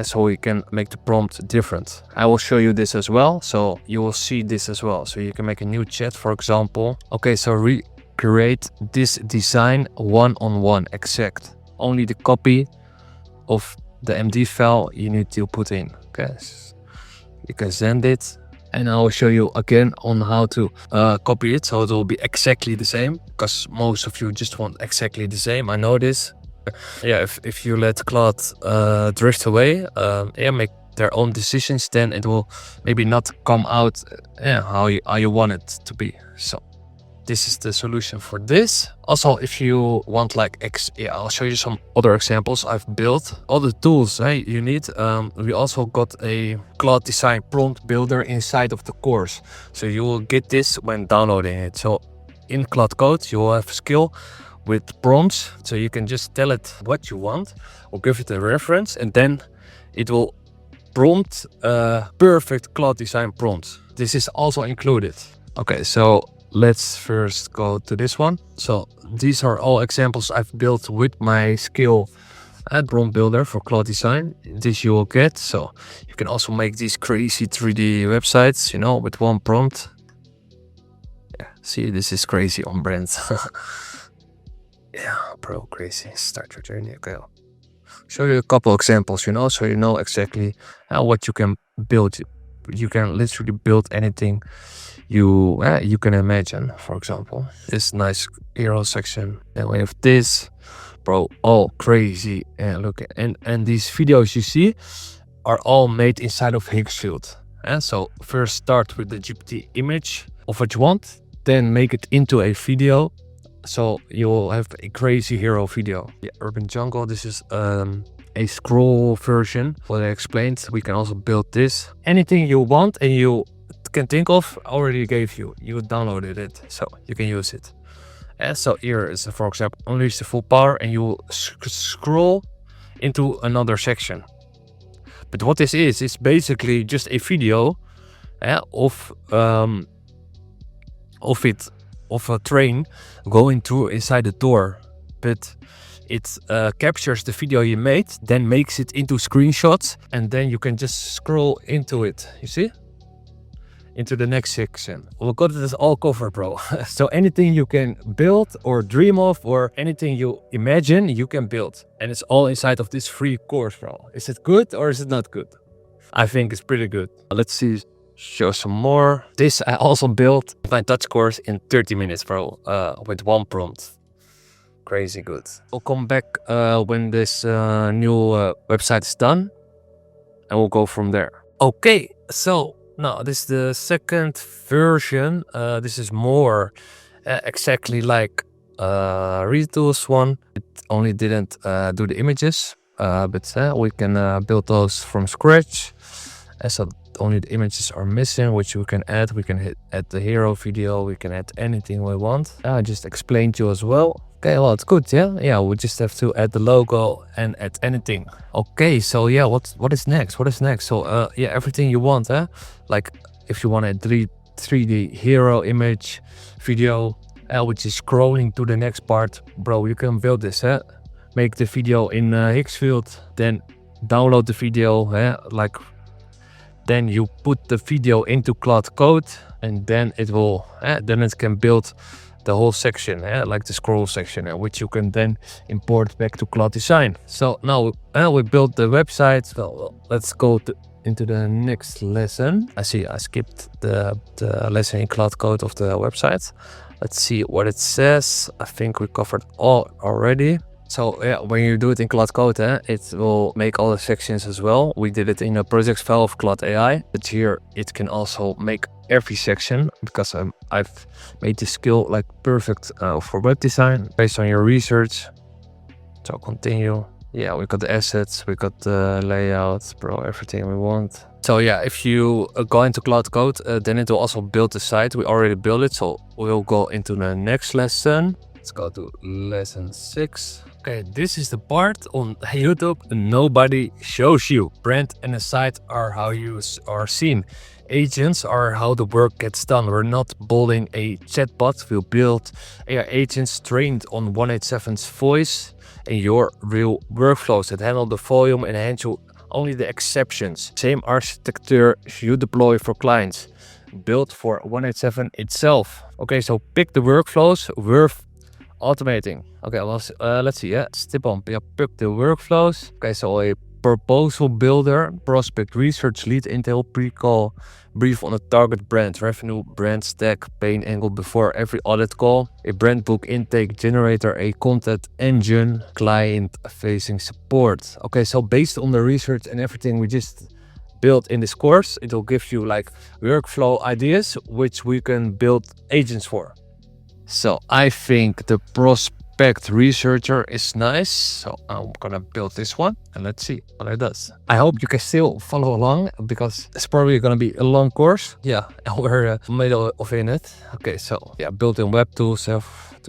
Speaker 1: So we can make the prompt different. I will show you this as well, so you will see this as well. So you can make a new chat, for example. Okay, so recreate this design one-on-one exact. Only the copy of the MD file you need to put in. Okay, you can send it, and I will show you again on how to copy it, so it will be exactly the same, because most of you just want exactly the same. I know this. Yeah, if you let Claude drift away, make their own decisions, then it will maybe not come out how you want it to be. So this is the solution for this. Also, if you want like I'll show you some other examples I've built. All the tools you need. We also got a Claude Design prompt builder inside of the course, so you will get this when downloading it. So in Claude Code, you will have a skill with prompts, so you can just tell it what you want or give it a reference, and then it will prompt perfect Claude Design prompt. This is also included. Okay, so let's first go to this one. So these are all examples I've built with my skill at prompt builder for Claude Design. This you will get. So you can also make these crazy 3D websites, you know, with one prompt. Yeah, see, this is crazy on brands. Yeah, bro, crazy. Start your journey. Okay, I'll show you a couple examples, you know, so you know exactly what you can build. You can literally build anything you can imagine. For example, this nice hero section. Then we have this, bro, all crazy. And look, and these videos you see are all made inside of Higgsfield. And so first start with the GPT image of what you want, then make it into a video. So you will have a crazy hero video. Yeah, Urban Jungle, this is a scroll version. What I explained, we can also build this. Anything you want and you can think of, I already gave you. You downloaded it, so you can use it. And so here is, for example, unleash the full power, and you will scroll into another section. But what this is basically just a video of a train going through inside the door, but it captures the video you made, then makes it into screenshots, and then you can just scroll into it, you see, into the next section. We got this all covered, bro. So anything you can build or dream of, or anything you imagine, you can build, and it's all inside of this free course, bro. Is it good or is it not good? I think it's pretty good. Let's see. Show some more. This I also built my Dutch course in 30 minutes, bro, with one prompt. Crazy good. We'll come back when this new website is done, and we'll go from there. Okay, so now this is the second version. This is more exactly like Retools one. It only didn't do the images, but we can build those from scratch. So only the images are missing, which we can add. We can add the hero video. We can add anything we want. I just explained to you as well. Okay, well, it's good, yeah? Yeah, we just have to add the logo and add anything. Okay, so yeah, what is next? What is next? So yeah, everything you want, like if you want a 3D hero image video, which is scrolling to the next part. Bro, you can build this, make the video in Higgsfield, then download the video, then you put the video into Cloud Code, and then it will, then it can build the whole section, like the scroll section, which you can then import back to Cloud Design. So now we built the website. Well, let's go into the next lesson. I see I skipped the lesson in Cloud Code of the website. Let's see what it says. I think we covered all already. So when you do it in Cloud Code, it will make all the sections as well. We did it in a projects file of Cloud AI, but here it can also make every section, because I've made this skill like perfect for web design based on your research. So continue. Yeah, we got the assets, we got the layout, bro, everything we want. So yeah, if you go into Cloud Code, then it will also build the site. We already built it, so we'll go into the next lesson. Let's go to lesson 6. Okay, this is the part on YouTube nobody shows you. Brand and a site are how you are seen. Agents are how the work gets done. We're not building a chatbot. We'll build AI agents trained on 187's voice and your real workflows that handle the volume and handle only the exceptions. Same architecture you deploy for clients, built for 187 itself. Okay, so pick the workflows worth automating. Okay, well, let's see. Step on. Pick the workflows. Okay, so a proposal builder, prospect research lead, intel, pre-call, brief on a target brand, revenue, brand stack, pain angle before every audit call, a brand book intake generator, a content engine, client facing support. Okay, so based on the research and everything we just built in this course, it will give you like workflow ideas which we can build agents for. So I think the prospect researcher is nice. So I'm gonna build this one and let's see what it does. I hope you can still follow along because it's probably gonna be a long course. Yeah, we're middle of in it. Okay, so yeah, built-in web tools to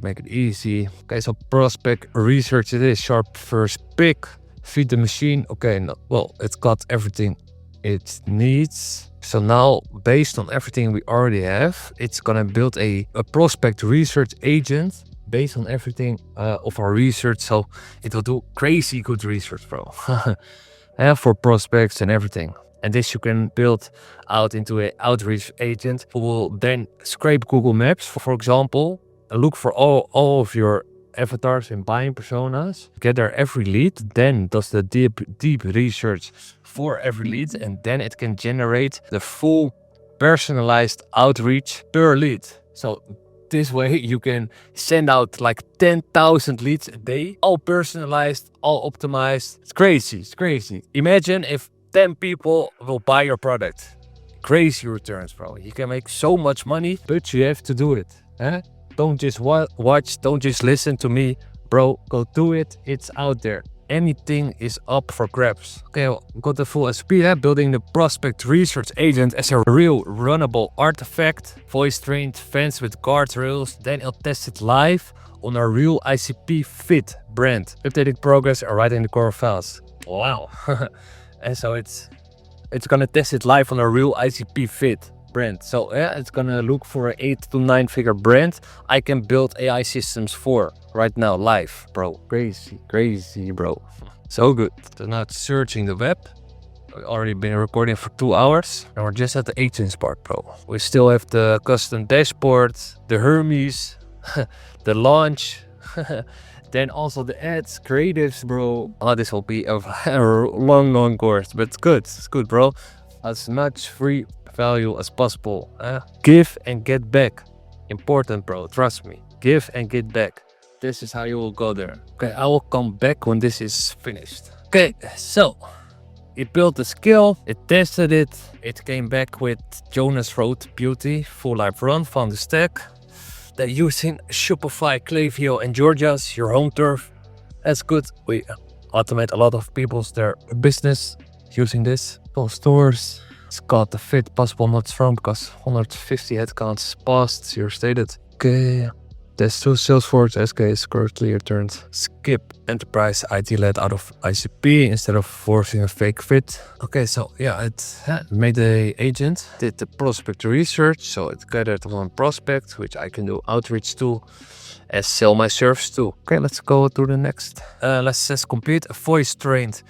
Speaker 1: make it easy. Okay, so prospect research it is. Sharp first pick, feed the machine. Okay, no, well, it's got everything it needs. So now, based on everything we already have, it's gonna build a prospect research agent based on everything of our research. So it will do crazy good research, bro. For prospects and everything. And this you can build out into an outreach agent who will then scrape Google Maps, for example, and look for all of your avatars and buying personas, gather every lead, then does the deep research for every lead, and then it can generate the full personalized outreach per lead. So this way you can send out like 10,000 leads a day, all personalized, all optimized. It's crazy. Imagine if 10 people will buy your product. Crazy returns, bro. You can make so much money, but you have to do it. Don't just watch, don't just listen to me, bro. Go do it. It's out there. Anything is up for grabs. Okay, well, got the full SP, building the prospect research agent as a real runnable artifact. Voice trained fans with guardrails. Then I'll test it live on a real ICP fit brand. Updating progress and writing the core files. Wow. And so it's gonna test it live on a real ICP fit brand. So yeah, it's gonna look for an 8 to 9 figure brand I can build AI systems for right now live, bro. Crazy, bro. So good. So now it's searching the web. We've already been recording for 2 hours and we're just at the agents part, bro. We still have the custom dashboard, the Hermes, the launch, then also the ads, creatives, bro. Oh, this will be a long course, but it's good, bro. As much free value as possible. Give and get back. Important, bro. Trust me. Give and get back. This is how you will go there. Okay, I will come back when this is finished. Okay, so it built the skill, it tested it, it came back with Jonas Road Beauty, full live run, found the stack. They're using Shopify, Klaviyo, and Georgia's, your home turf. That's good. We automate a lot of people's their business using this. All stores. It's got the fit possible not from because 150 headcounts passed, you're stated. Okay. Test 2 Salesforce SK is correctly returned. Skip enterprise IT led out of ICP instead of forcing a fake fit. Okay, so yeah, it made a agent, did the prospect research, so it gathered one prospect, which I can do outreach to and sell my service to. Okay, let's go to the next. Let's says complete a voice trained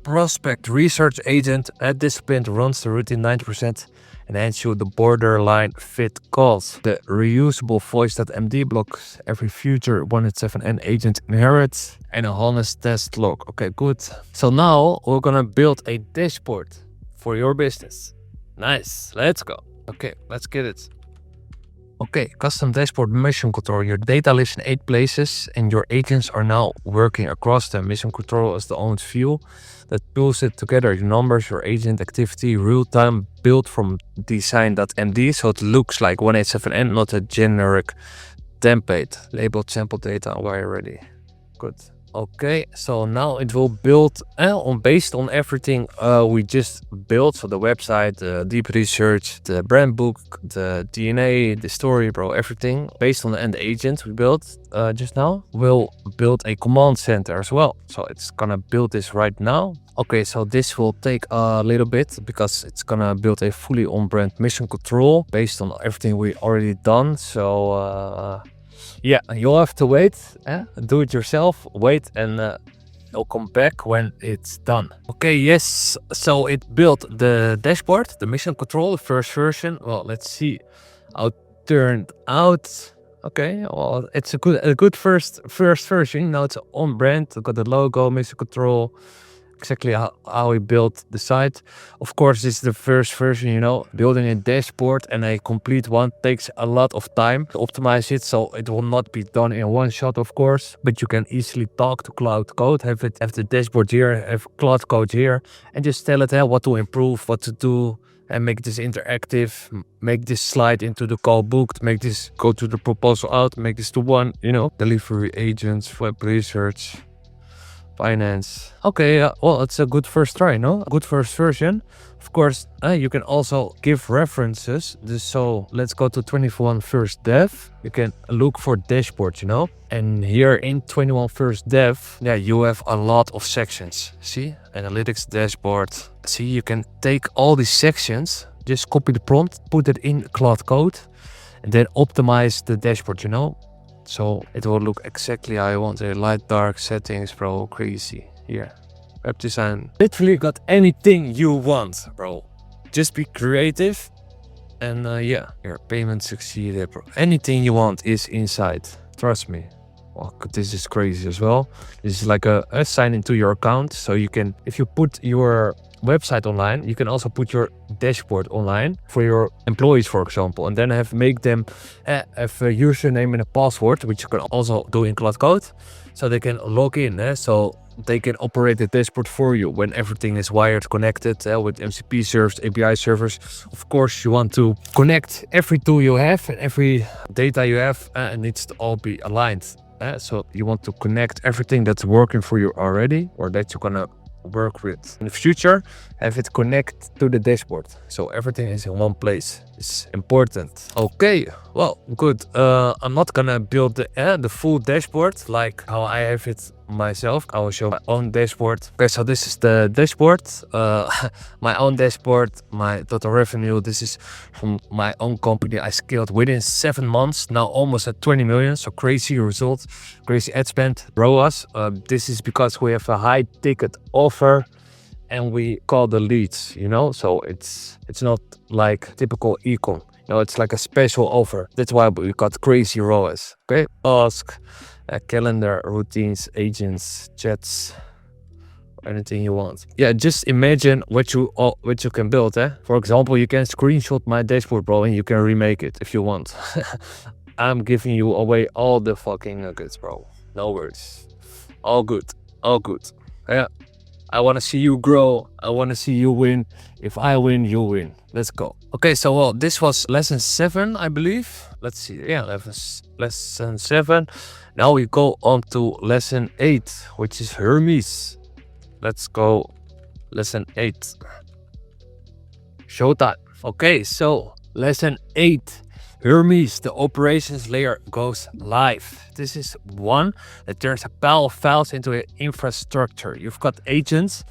Speaker 1: prospect research agent at this point runs the routine 90% and hands you the borderline fit calls. The reusable voice.md blocks every future 107N agent inherits and a honest test log. Okay, good. So now we're gonna build a dashboard for your business. Nice, let's go. Okay, let's get it. Okay, custom dashboard mission control. Your data lives in 8 places and your agents are now working across them. Mission control is the owned view that pulls it together. Your numbers, your agent activity, real-time built from Design.md. So it looks like 187N, not a generic template. Labeled sample data wire ready. Good. Okay, so now it will build based on everything we just built. So the website, the deep research, the brand book, the DNA, the story, bro, everything based on the end agent we built just now. We'll build a command center as well. So it's gonna build this right now. Okay, so this will take a little bit because it's gonna build a fully on-brand mission control based on everything we already done. So yeah, you'll have to wait, do it yourself, wait, and I'll come back when it's done. Okay, yes, so it built the dashboard, the mission control, the first version. Well, let's see how it turned out. Okay, well, it's a good first version. Now it's on brand, got the logo, mission control, exactly how we built the site. Of course, this is the first version, you know. Building a dashboard and a complete one takes a lot of time to optimize it, so it will not be done in one shot, of course. But you can easily talk to Cloud Code, have the dashboard here, have Cloud Code here, and just tell it what to improve, what to do, and make this interactive, make this slide into the call booked, make this go to the proposal out, make this to one, you know. Delivery agents, web research, finance. Okay, well, it's a good first try, no? Good first version. Of course, you can also give references. So let's go to 21 first dev. You can look for dashboard, you know? And here in 21 first dev, yeah, you have a lot of sections. See? Analytics dashboard. See, you can take all these sections, just copy the prompt, put it in Cloud Code, and then optimize the dashboard, you know? So it will look exactly how I want. A light, dark settings, bro, crazy. Here, web design. Literally got anything you want, bro. Just be creative. And yeah, your payment succeeded, bro. Anything you want is inside. Trust me. Well, this is crazy as well. This is like a sign into your account. So you can, if you put your website online, you can also put your dashboard online for your employees, for example, and then make them have a username and a password, which you can also do in Cloud Code, so they can log in, so they can operate the dashboard for you when everything is wired, connected with MCP servers, API servers. Of course, you want to connect every tool you have and every data you have, it needs to all be aligned. So you want to connect everything that's working for you already, or that you're gonna work with in the future, have it connect to the dashboard, so everything is in one place. It's important. Okay, well, good. I'm not gonna build the full dashboard like how I have it myself. I will show my own dashboard. Okay, so this is the dashboard, my own dashboard, my total revenue. This is from my own company. I scaled within 7 months, now almost at 20 million. So crazy results, crazy ad spend. ROAS. This is because we have a high ticket offer and we call the leads, you know, so it's not like typical ecom. No, it's like a special offer. That's why we got crazy ROAS. Okay, ask, calendar, routines, agents, chats, anything you want. Yeah, just imagine what you can build. For example, you can screenshot my dashboard, bro, and you can remake it if you want. I'm giving you away all the fucking nuggets, bro. No worries. All good. All good. Yeah. I want to see you grow. I want to see you win. If I win, you win. Let's go. Okay, so well, this was lesson 7, I believe. Let's see. Yeah, lesson 7. Now we go on to lesson 8, which is Hermes. Let's go. Lesson 8. Showtime. Okay, so lesson 8. Hermes, the operations layer, goes live. This is one that turns a pile of files into an infrastructure. You've got agents,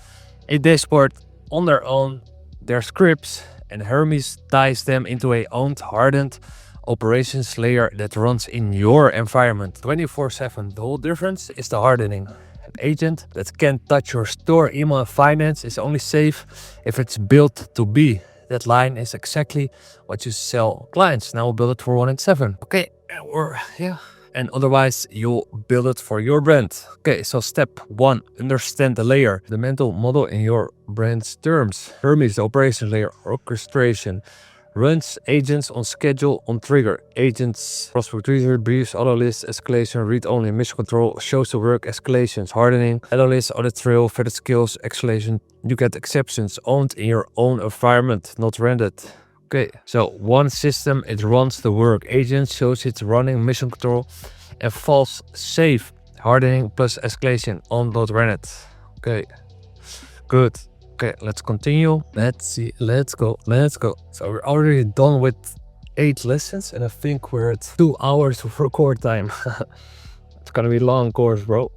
Speaker 1: a dashboard on their own, their scripts, and Hermes ties them into a owned, hardened operations layer that runs in your environment 24/7. The whole difference is the hardening. An agent that can't touch your store, email, and finance is only safe if it's built to be. That line is exactly what you sell clients. Now we'll build it for 1 and 7. Okay, or yeah. And otherwise you'll build it for your brand. Okay, so step 1, understand the layer, the mental model in your brand's terms. Hermes, the operation layer, orchestration. Runs agents on schedule, on trigger. Agents, prospect research, briefs, auto list, escalation, read only, mission control, shows the work, escalations, hardening, auto list, audit trail, vetted skills, escalation. You get exceptions owned in your own environment, not rendered. Okay, so one system, it runs the work. Agent shows it's running, mission control, and false safe. Hardening plus escalation, on, not rendered. Okay, good. Okay, let's continue. Let's see. Let's go. So we're already done with 8 lessons, and I think we're at 2 hours of record time. It's gonna be a long course, bro.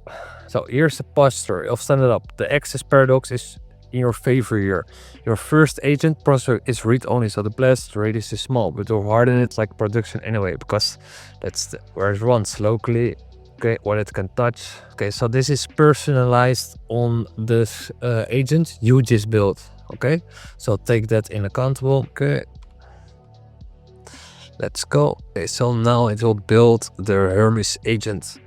Speaker 1: So here's the posture of stand it up. The axis paradox is in your favor here. Your first agent prospect is read only, so the blast radius is small, but you'll harden it like production anyway, because that's where it runs locally. Okay, what it can touch. Okay, so this is personalized on this agent you just built. Okay, so take that in accountable. Okay, let's go. Okay, so now it will build the Hermes agent.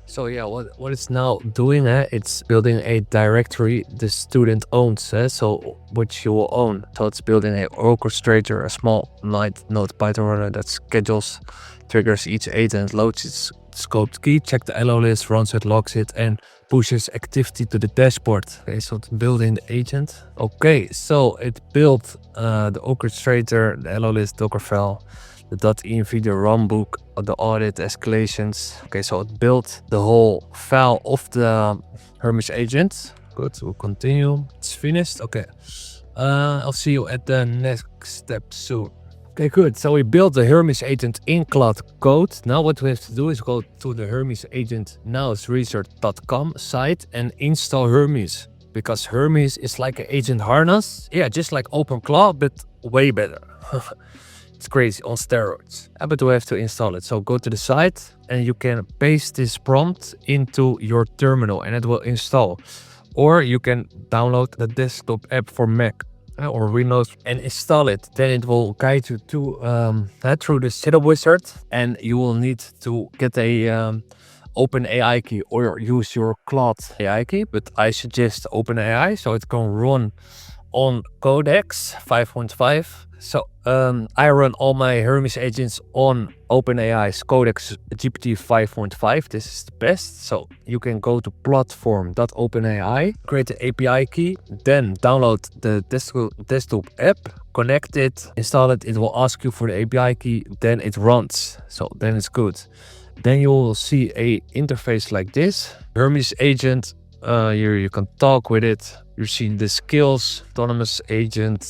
Speaker 1: So yeah, what it's now doing, it's building a directory the student owns, so which you will own. So it's building an orchestrator, a small Node Python runner that schedules, triggers each agent, loads its scoped key, check the LO list, runs it, logs it, and pushes activity to the dashboard. Okay, so it's building the agent. Okay, so it built the orchestrator, the LO list, Docker file, the .env, the runbook, the audit, escalations. Okay, so it built the whole file of the Hermes agent. Good, we'll continue. It's finished. Okay, I'll see you at the next step soon. Okay, good. So we built the Hermes agent in Cloud Code. Now what we have to do is go to the Hermes agent nowsresearch.com site and install Hermes. Because Hermes is like an agent harness. Yeah, just like OpenClaw, but way better. It's crazy, on steroids. But we have to install it. So go to the site and you can paste this prompt into your terminal and it will install. Or you can download the desktop app for Mac or Windows and install it. Then it will guide you to through the setup wizard, and you will need to get a OpenAI key or use your Claude AI key. But I suggest OpenAI, so it can run on Codex 5.5. So I run all my Hermes agents on OpenAI's Codex GPT 5.5. This is the best. So you can go to platform.openai, create the API key, then download the desktop app, connect it, install it. It will ask you for the API key, then it runs. So then it's good. Then you will see a interface like this. Hermes agent, here you can talk with it. You see the skills, autonomous agent,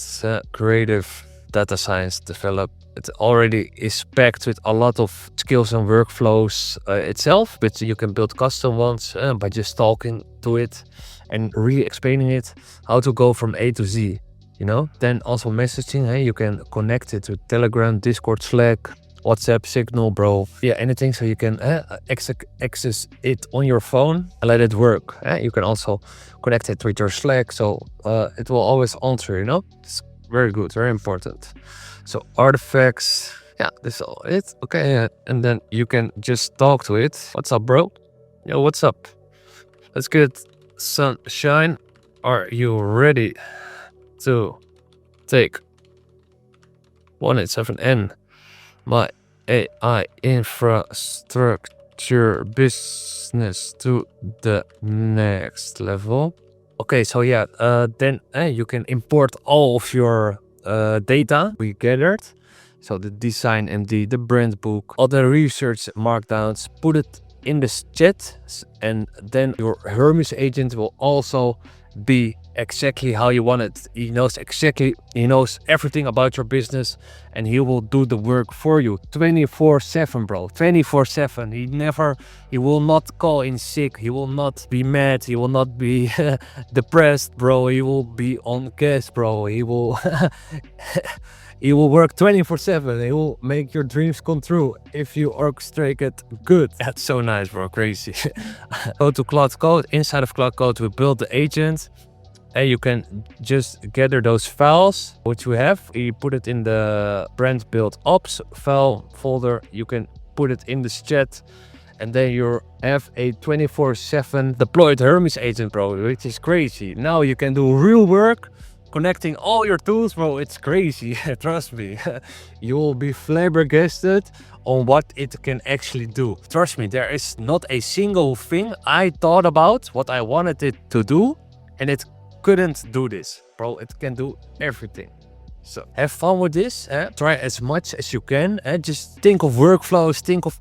Speaker 1: creative, data science, develop. It already is packed with a lot of skills and workflows itself, but you can build custom ones by just talking to it and re-explaining it how to go from A to Z, you know. Then also messaging, you can connect it to Telegram, Discord, Slack, WhatsApp, Signal, bro. Yeah, anything, so you can access it on your phone and let it work. You can also connect it with your Slack, so it will always answer, you know. It's very good, very important. So artifacts, yeah, this is all it. Okay, and then you can just talk to it. What's up, bro? Yo, what's up? Let's get sunshine. Are you ready to take 187N? My AI infrastructure business to the next level. Okay, so yeah, then you can import all of your data we gathered. So the Design.md, the brand book, all the research markdowns, put it in this chat, and then your Hermes agent will also be exactly how you want it. He knows everything about your business, and he will do the work for you 24/7, bro. 24/7. He will not call in sick. He will not be mad. He will not be depressed, bro. He will be on gas, bro. He will he will work 24/7. He will make your dreams come true if you orchestrate it good. That's so nice, bro. Crazy. Go to Cloud Code. Inside of Cloud Code, we build the agent. And you can just gather those files which we have. You put it in the brand build ops file folder. You can put it in this chat, and then you have a 24/7 deployed Hermes agent, bro, which is crazy. Now you can do real work connecting all your tools, bro. It's crazy. Trust me. You will be flabbergasted on what it can actually do. Trust me, there is not a single thing I thought about what I wanted it to do, and it couldn't do this, bro. It can do everything. So have fun with this. Try as much as you can. Just think of workflows, think of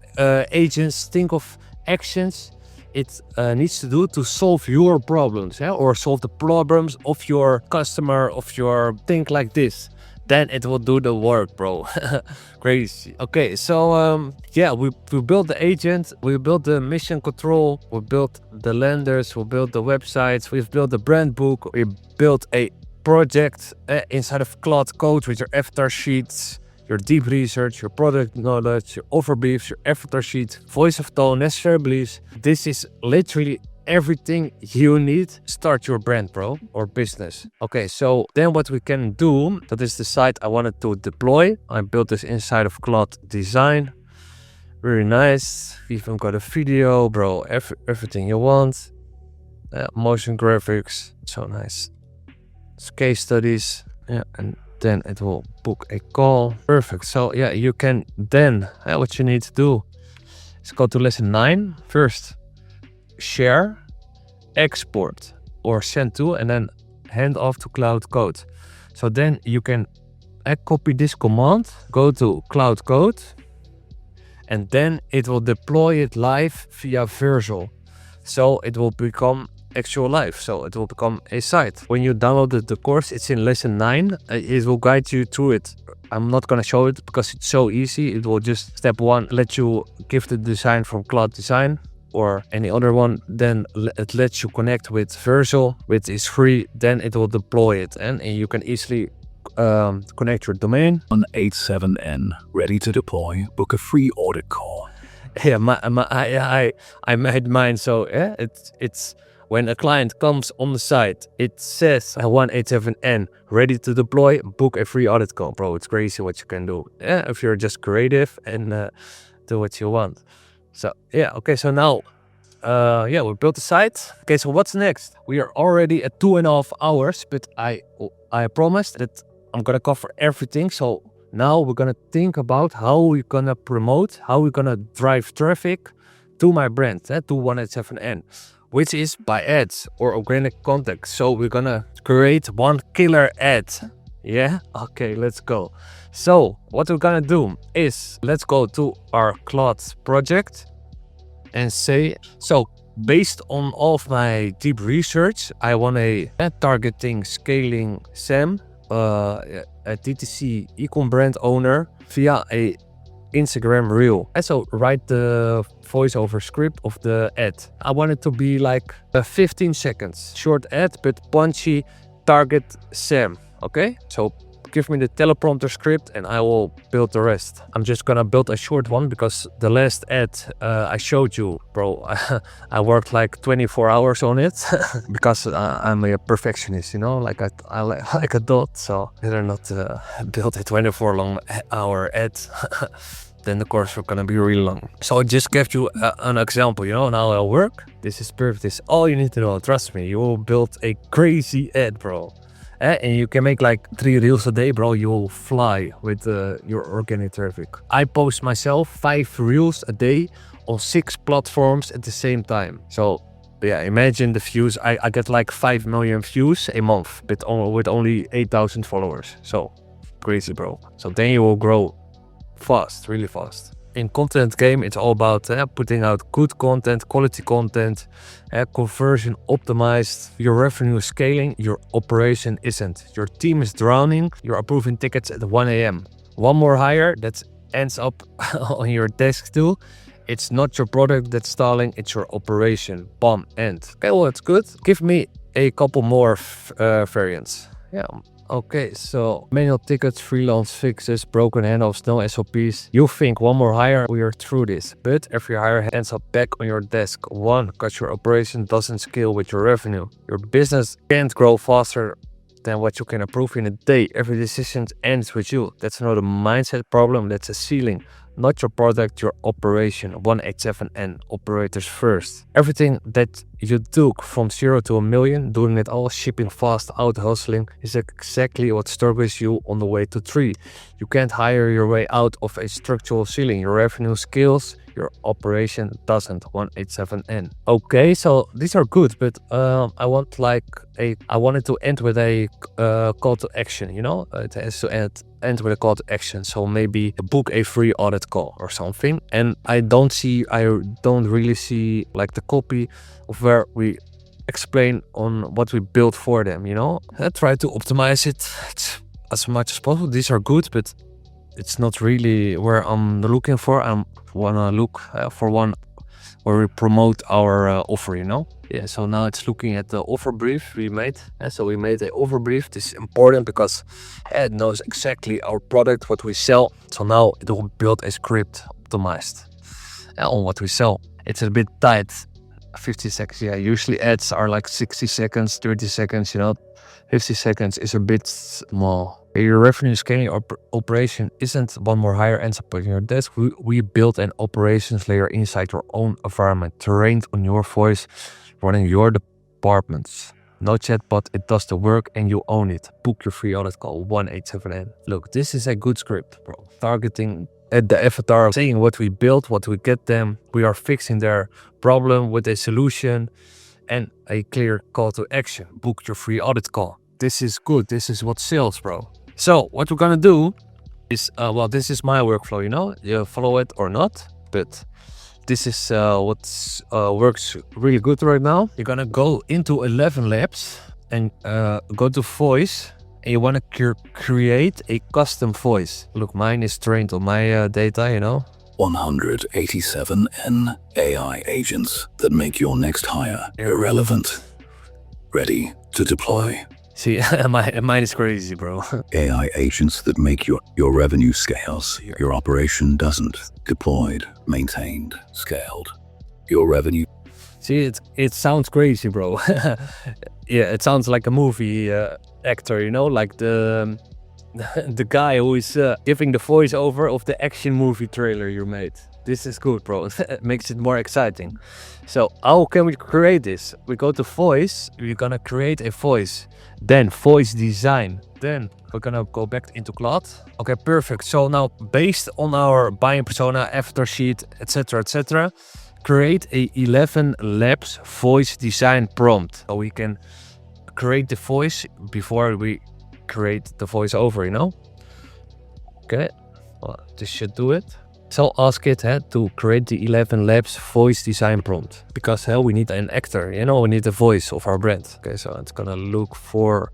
Speaker 1: agents, think of actions it needs to do to solve your problems, or solve the problems of your customer, of your think like this. Then it will do the work, bro. Crazy. Okay, so yeah, we built the agent, we built the mission control, we built the lenders, we built the websites, we've built the brand book, we built a project inside of Cloud Code with your avatar sheets, your deep research, your product knowledge, your overbriefs, your avatar sheet, voice of tone, necessary beliefs. This is literally everything you need to start your brand, bro, or business. Okay, so then what we can do, that is the site I wanted to deploy. I built this inside of Cloud Design. Very nice. We even got a video, bro, everything you want. Motion graphics, so nice. It's case studies, yeah, and then it will book a call. Perfect. So yeah, you can then, what you need to do is go to lesson 9 first. Share, export, or send to, and then hand off to Cloud Code. So then you can copy this command, go to Cloud Code, and then it will deploy it live via Versal. So it will become actual live. So it will become a site. When you downloaded the course, it's in lesson 9. It will guide you through it. I'm not gonna show it because it's so easy. It will just step 1 let you give the design from Cloud Design or any other one, then it lets you connect with Versal, which is free. Then it will deploy it, and you can easily connect your domain.
Speaker 2: 187N, ready to deploy. Book a free audit call.
Speaker 1: Yeah, I made mine. So yeah, it's when a client comes on the site, it says 187N, ready to deploy. Book a free audit call, bro. It's crazy what you can do. Yeah, if you're just creative and do what you want. So yeah, okay, so now, yeah, we built the site. Okay, so what's next? We are already at 2.5 hours, but I promised that I'm gonna cover everything. So now we're gonna think about how we're gonna promote, how we're gonna drive traffic to my brand, to 187N, which is by ads or organic content. So we're gonna create one killer ad. Yeah, okay, let's go. So what we're gonna do is, let's go to our Cloud project and say, so based on all of my deep research, I want a targeting, scaling SAM, a DTC e-com brand owner via a Instagram reel. And so write the voiceover script of the ad. I want it to be like 15 seconds, short ad, but punchy, target SAM. Okay, so give me the teleprompter script and I will build the rest. I'm just gonna build a short one because the last ad I showed you, bro, I worked like 24 hours on it because I'm a perfectionist, you know, like I like a dot, so better not build a 24-hour ad. Then the course is gonna be really long. So I just gave you an example, you know, and how it'll work. This is perfect. This is all you need to know. Trust me, you will build a crazy ad, bro. And you can make like 3 reels a day, bro. You will fly with your organic traffic. I post myself 5 reels a day on 6 platforms at the same time. So yeah, imagine the views. I get like 5 million views a month, but with only 8,000 followers. So crazy, bro. So then you will grow fast, really fast. In content game, it's all about putting out good content, quality content, conversion optimized. Your revenue is scaling, your operation isn't. Your team is drowning, you're approving tickets at 1 a.m. One more hire that ends up on your desk too. It's not your product that's stalling, it's your operation. Bam, end. Okay, well, it's good. Give me a couple more variants. Yeah. Okay, so manual tickets, freelance fixes, broken handoffs, no SOPs. You think one more hire, we are through this. But every hire ends up back on your desk. One, because your operation doesn't scale with your revenue. Your business can't grow faster than what you can approve in a day. Every decision ends with you. That's not a mindset problem, that's a ceiling. Not your product, your operation. 187N, operators first. Everything that you took from 0 to 1 million, doing it all, shipping fast, out hustling, is exactly what struggles you on the way to 3. You can't hire your way out of a structural ceiling. Your revenue scales, your operation doesn't. 187N. Okay, so these are good, but I wanted to end with a call to action, you know? It has to end with a call to action. So maybe book a free audit call or something. And I don't really see like the copy of where we explain on what we built for them, you know? I try to optimize it as much as possible. These are good, but it's not really where I'm looking for. I wanna look for one where we promote our offer, you know? Yeah, so now it's looking at the offer brief we made. So we made an offer brief. This is important because it knows exactly our product, what we sell. So now it will build a script optimized on what we sell. It's a bit tight, 50 seconds. Yeah, usually ads are like 60 seconds, 30 seconds, you know. 50 seconds is a bit small. Your revenue scaling operation isn't one more hire ends up on your desk. We built an operations layer inside your own environment, trained on your voice, running your departments. No chatbot, it does the work and you own it. Book your free audit call, 187N. Look, this is a good script, bro. Targeting at the avatar, saying what we built, what we get them. We are fixing their problem with a solution and a clear call to action. Book your free audit call. This is good. This is what sells, bro. So what we're gonna do is, this is my workflow, you know? You follow it or not, but this is what works really good right now. You're gonna go into ElevenLabs and go to voice, and you wanna create a custom voice. Look, mine is trained on my data, you know?
Speaker 2: 187N AI agents that make your next hire irrelevant. Ready to deploy.
Speaker 1: See, mine is crazy, bro.
Speaker 2: AI agents that make your revenue scales. Your operation doesn't. Deployed, maintained, scaled. Your revenue.
Speaker 1: See, it sounds crazy, bro. Yeah, it sounds like a movie actor, you know, like the guy who is giving the voiceover of the action movie trailer you made. This is good, bro. It makes it more exciting. So how can we create this? We go to voice, we're gonna create a voice. Then voice design. Then we're gonna go back into Claude. Okay, perfect. So now based on our buying persona, avatar sheet, etc., create a ElevenLabs voice design prompt. So we can create the voice before we create the voiceover, you know? Okay, well, this should do it. So ask it to create the ElevenLabs voice design prompt, because we need an actor, you know, we need the voice of our brand. Okay, so it's gonna look for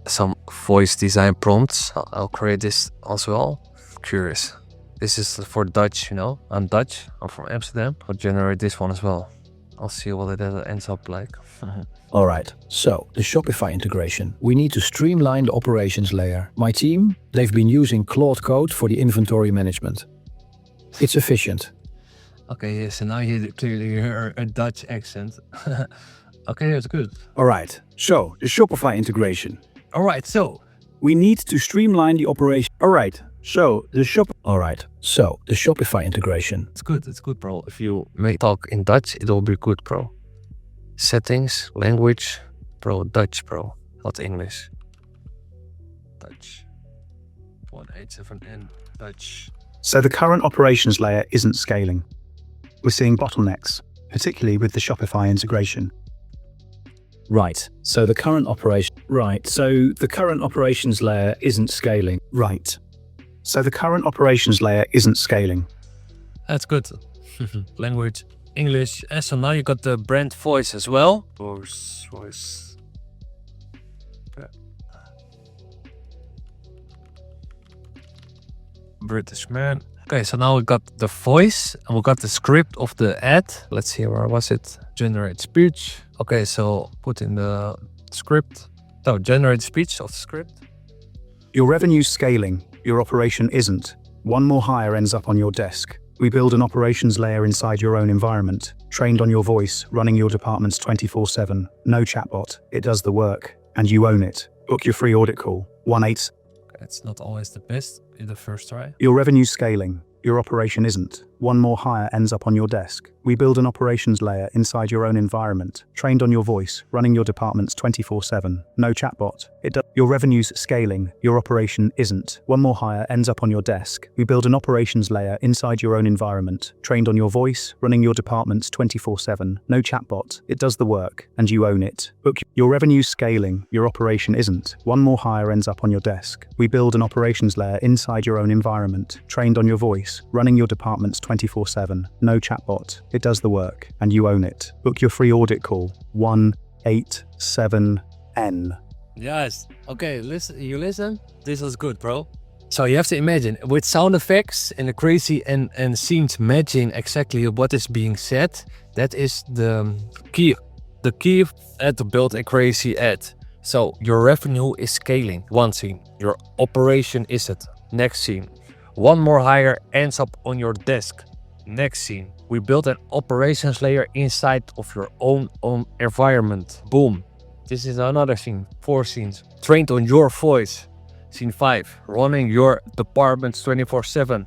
Speaker 1: some voice design prompts. I'll create this as well. Curious. This is for Dutch, you know. I'm Dutch, I'm from Amsterdam. I'll generate this one as well. I'll see what it ends up like.
Speaker 3: All right, so the Shopify integration. We need to streamline the operations layer. My team, they've been using Claude Code for the inventory management. It's efficient.
Speaker 1: Okay, yeah, so now you clearly hear a Dutch accent. Okay, that's good.
Speaker 4: All right, so the Shopify integration.
Speaker 1: All right, so
Speaker 4: We need to streamline the operation. All right, so the
Speaker 3: Shopify integration.
Speaker 1: It's good, bro. If you may talk in Dutch, it will be good, bro. Settings, language, bro, Dutch, bro, not English. Dutch. 187N, Dutch.
Speaker 4: So the current operations layer isn't scaling. We're seeing bottlenecks, particularly with the Shopify integration.
Speaker 3: Right. So the current operations layer isn't scaling.
Speaker 4: Right. So the current operations layer isn't scaling.
Speaker 1: That's good. Language, English. And so now you got the brand voice as well. Voice. British man. Okay, so now we got the voice and we got the script of the ad. Let's see, where was it? Generate speech. Okay, so put in the script. So generate speech of the script.
Speaker 4: Your revenue's scaling, your operation isn't. One more hire ends up on your desk. We build an operations layer inside your own environment, trained on your voice, running your departments 24/7. No chatbot, it does the work, and you own it. Book your free audit call, 1-8.
Speaker 1: It's not always the best in the first try.
Speaker 4: Your revenue's scaling, your operation isn't. One more hire ends up on your desk. We build an operations layer inside your own environment, trained on your voice, running your departments 24/7. No chatbot. Your revenue's scaling, your operation isn't. One more hire ends up on your desk. We build an operations layer inside your own environment, trained on your voice, running your departments 24/7. No chatbot. It does the work, and you own it. Your revenue's scaling, your operation isn't. One more hire ends up on your desk. We build an operations layer inside your own environment, trained on your voice, running your departments 24/7. No chatbot. It does the work, and you own it. Book your free audit call, 187N.
Speaker 1: Yes. Okay, listen? This was good, bro. So you have to imagine, with sound effects and the crazy and scenes matching exactly what is being said, that is the key. The key to build a crazy ad. So your revenue is scaling, one scene. Your operation isn't, next scene. One more hire ends up on your desk, next scene. We built an operations layer inside of your own environment. Boom. This is another scene, 4 scenes. Trained on your voice. Scene 5, running your departments 24/7.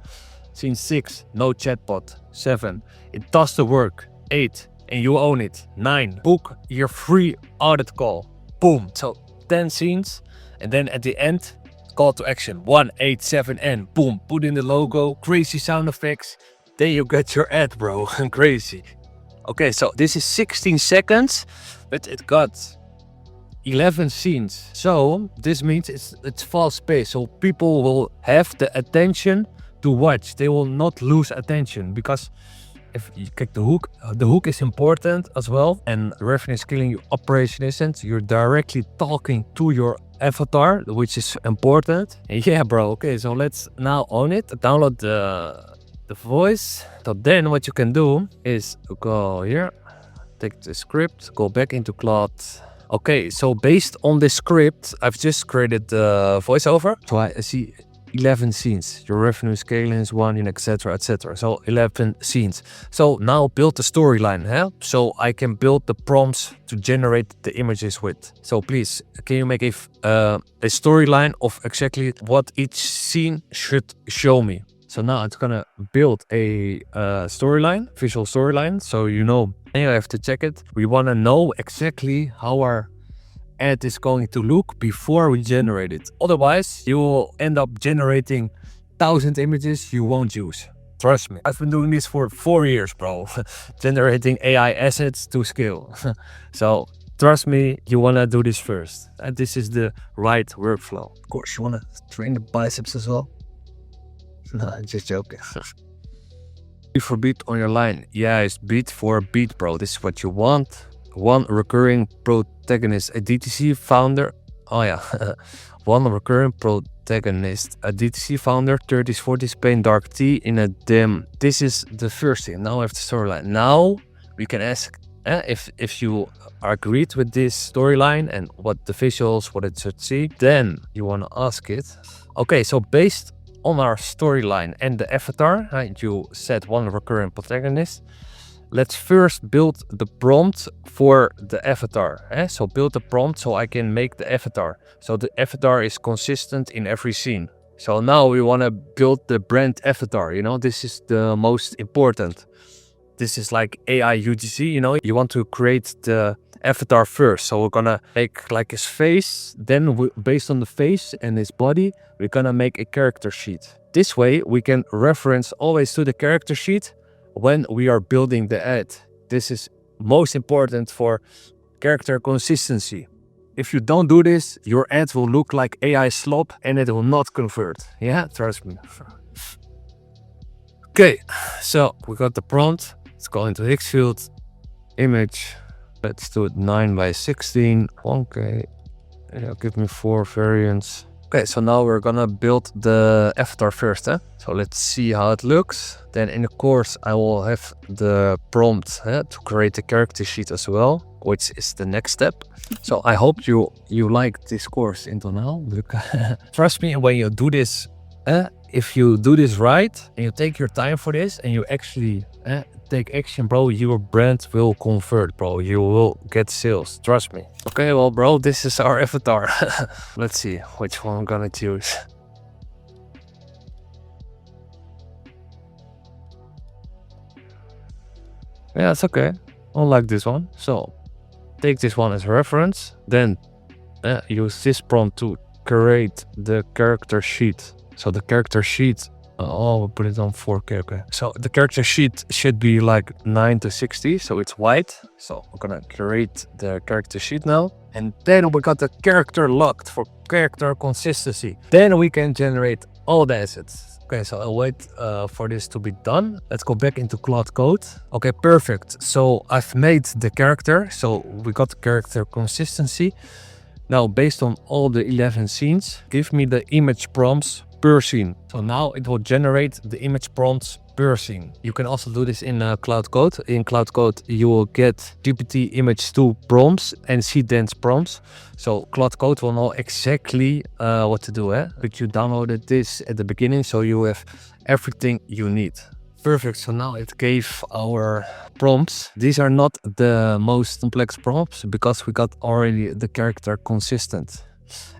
Speaker 1: Scene 6, no chatbot. 7, it does the work. 8, and you own it. 9, book your free audit call. Boom. So 10 scenes, and then at the end, call to action, 187N. Boom, put in the logo, crazy sound effects. Then you get your ad, bro. Crazy. Okay, so this is 16 seconds, but it got 11 scenes. So this means it's fast paced. So people will have the attention to watch. They will not lose attention, because if you kick the hook is important as well. And revenue scaling, your operation isn't. You're directly talking to your avatar, which is important. And yeah, bro. Okay, so let's now own it. Download the voice. So then what you can do is go here, take the script, go back into Claude. Okay, so based on this script, I've just created the voiceover. So I see 11 scenes. Your revenue scaling is 1, etc., etc. So 11 scenes. So now build the storyline, so I can build the prompts to generate the images with. So please, can you make a storyline of exactly what each scene should show me? So now it's gonna build a storyline, visual storyline. So you have to check it. We wanna know exactly how our ad is going to look before we generate it. Otherwise, you will end up generating 1,000 images you won't use. Trust me. I've been doing this for 4 years, bro. Generating AI assets to scale. So trust me, you wanna do this first. And this is the right workflow. Of course, you wanna train the biceps as well. No, I'm just joking. Beat for beat on your line. Yeah, it's beat for beat, bro. This is what you want. One recurring protagonist, a DTC founder. Oh yeah. One recurring protagonist, a DTC founder, 30s, 40s, paying dark tea in a dim. This is the first thing. Now we have the storyline. Now we can ask if you are agreed with this storyline and what the visuals, what it should see. Then you want to ask it. Okay, so based on our storyline and the avatar, you set one recurring protagonist. Let's first build the prompt for the avatar. So build the prompt so I can make the avatar. So the avatar is consistent in every scene. So now we want to build the brand avatar. This is the most important. This is like AI UGC, you want to create the avatar first. So we're gonna make like his face, then based on the face and his body, we're gonna make a character sheet. This way we can reference always to the character sheet when we are building the ad. This is most important for character consistency. If you don't do this, your ad will look like AI slop and it will not convert. Yeah, trust me. Okay, so we got the prompt. Let's go into Higgsfield, image. Let's do it 9 by 16. Okay, yeah, give me 4 variants. Okay, so now we're gonna build the avatar first. So let's see how it looks. Then in the course, I will have the prompt to create the character sheet as well, which is the next step. So I hope you like this course until now. Trust me, when you do this, if you do this right and you take your time for this and you actually take action, bro, your brand will convert, bro. You will get sales. Trust me. Okay, well, bro, this is our avatar. Let's see which one I'm gonna choose. Yeah, it's okay. I like this one. So take this one as a reference. Then use this prompt to create the character sheet. So the character sheet, we'll put it on 4K, okay. So the character sheet should be like 9 to 60, so it's white. So I'm gonna create the character sheet now. And then we got the character locked for character consistency. Then we can generate all the assets. Okay, so I'll wait for this to be done. Let's go back into Claude Code. Okay, perfect. So I've made the character. So we got the character consistency. Now, based on all the 11 scenes, give me the image prompts per scene. So now it will generate the image prompts per scene. You can also do this in Cloud Code. In Cloud Code, you will get GPT image 2 prompts and Seedance prompts. So Cloud Code will know exactly what to do. But you downloaded this at the beginning, so you have everything you need. Perfect, so now it gave our prompts. These are not the most complex prompts because we got already the character consistent.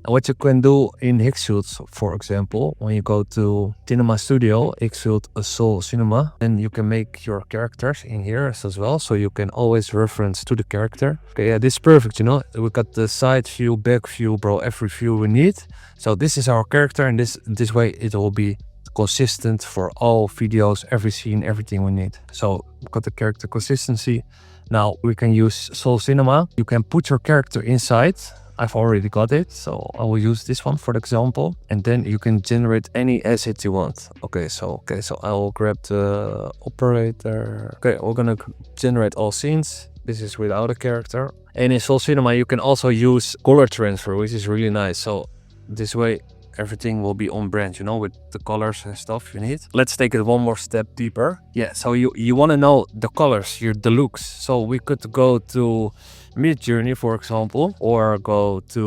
Speaker 1: And what you can do in Higgsfield, for example, when you go to Cinema Studio, Higgsfield Soul Cinema, then you can make your characters in here as well. So you can always reference to the character. Okay, yeah, this is perfect, you know. We got the side view, back view, bro, every view we need. So this is our character, and this way it will be consistent for all videos, every scene, everything we need. So we've got the character consistency. Now we can use Soul Cinema. You can put your character inside. I've already got it, so I will use this one for example. And then you can generate any asset you want. Okay, so I will grab the operator. Okay, we're gonna generate all scenes. This is without a character. And in Soul Cinema, you can also use color transfer, which is really nice. So this way, everything will be on brand, you know, with the colors and stuff you need. Let's take it one more step deeper. Yeah, so you want to know the colors, the looks. So we could go to Midjourney, for example, or go to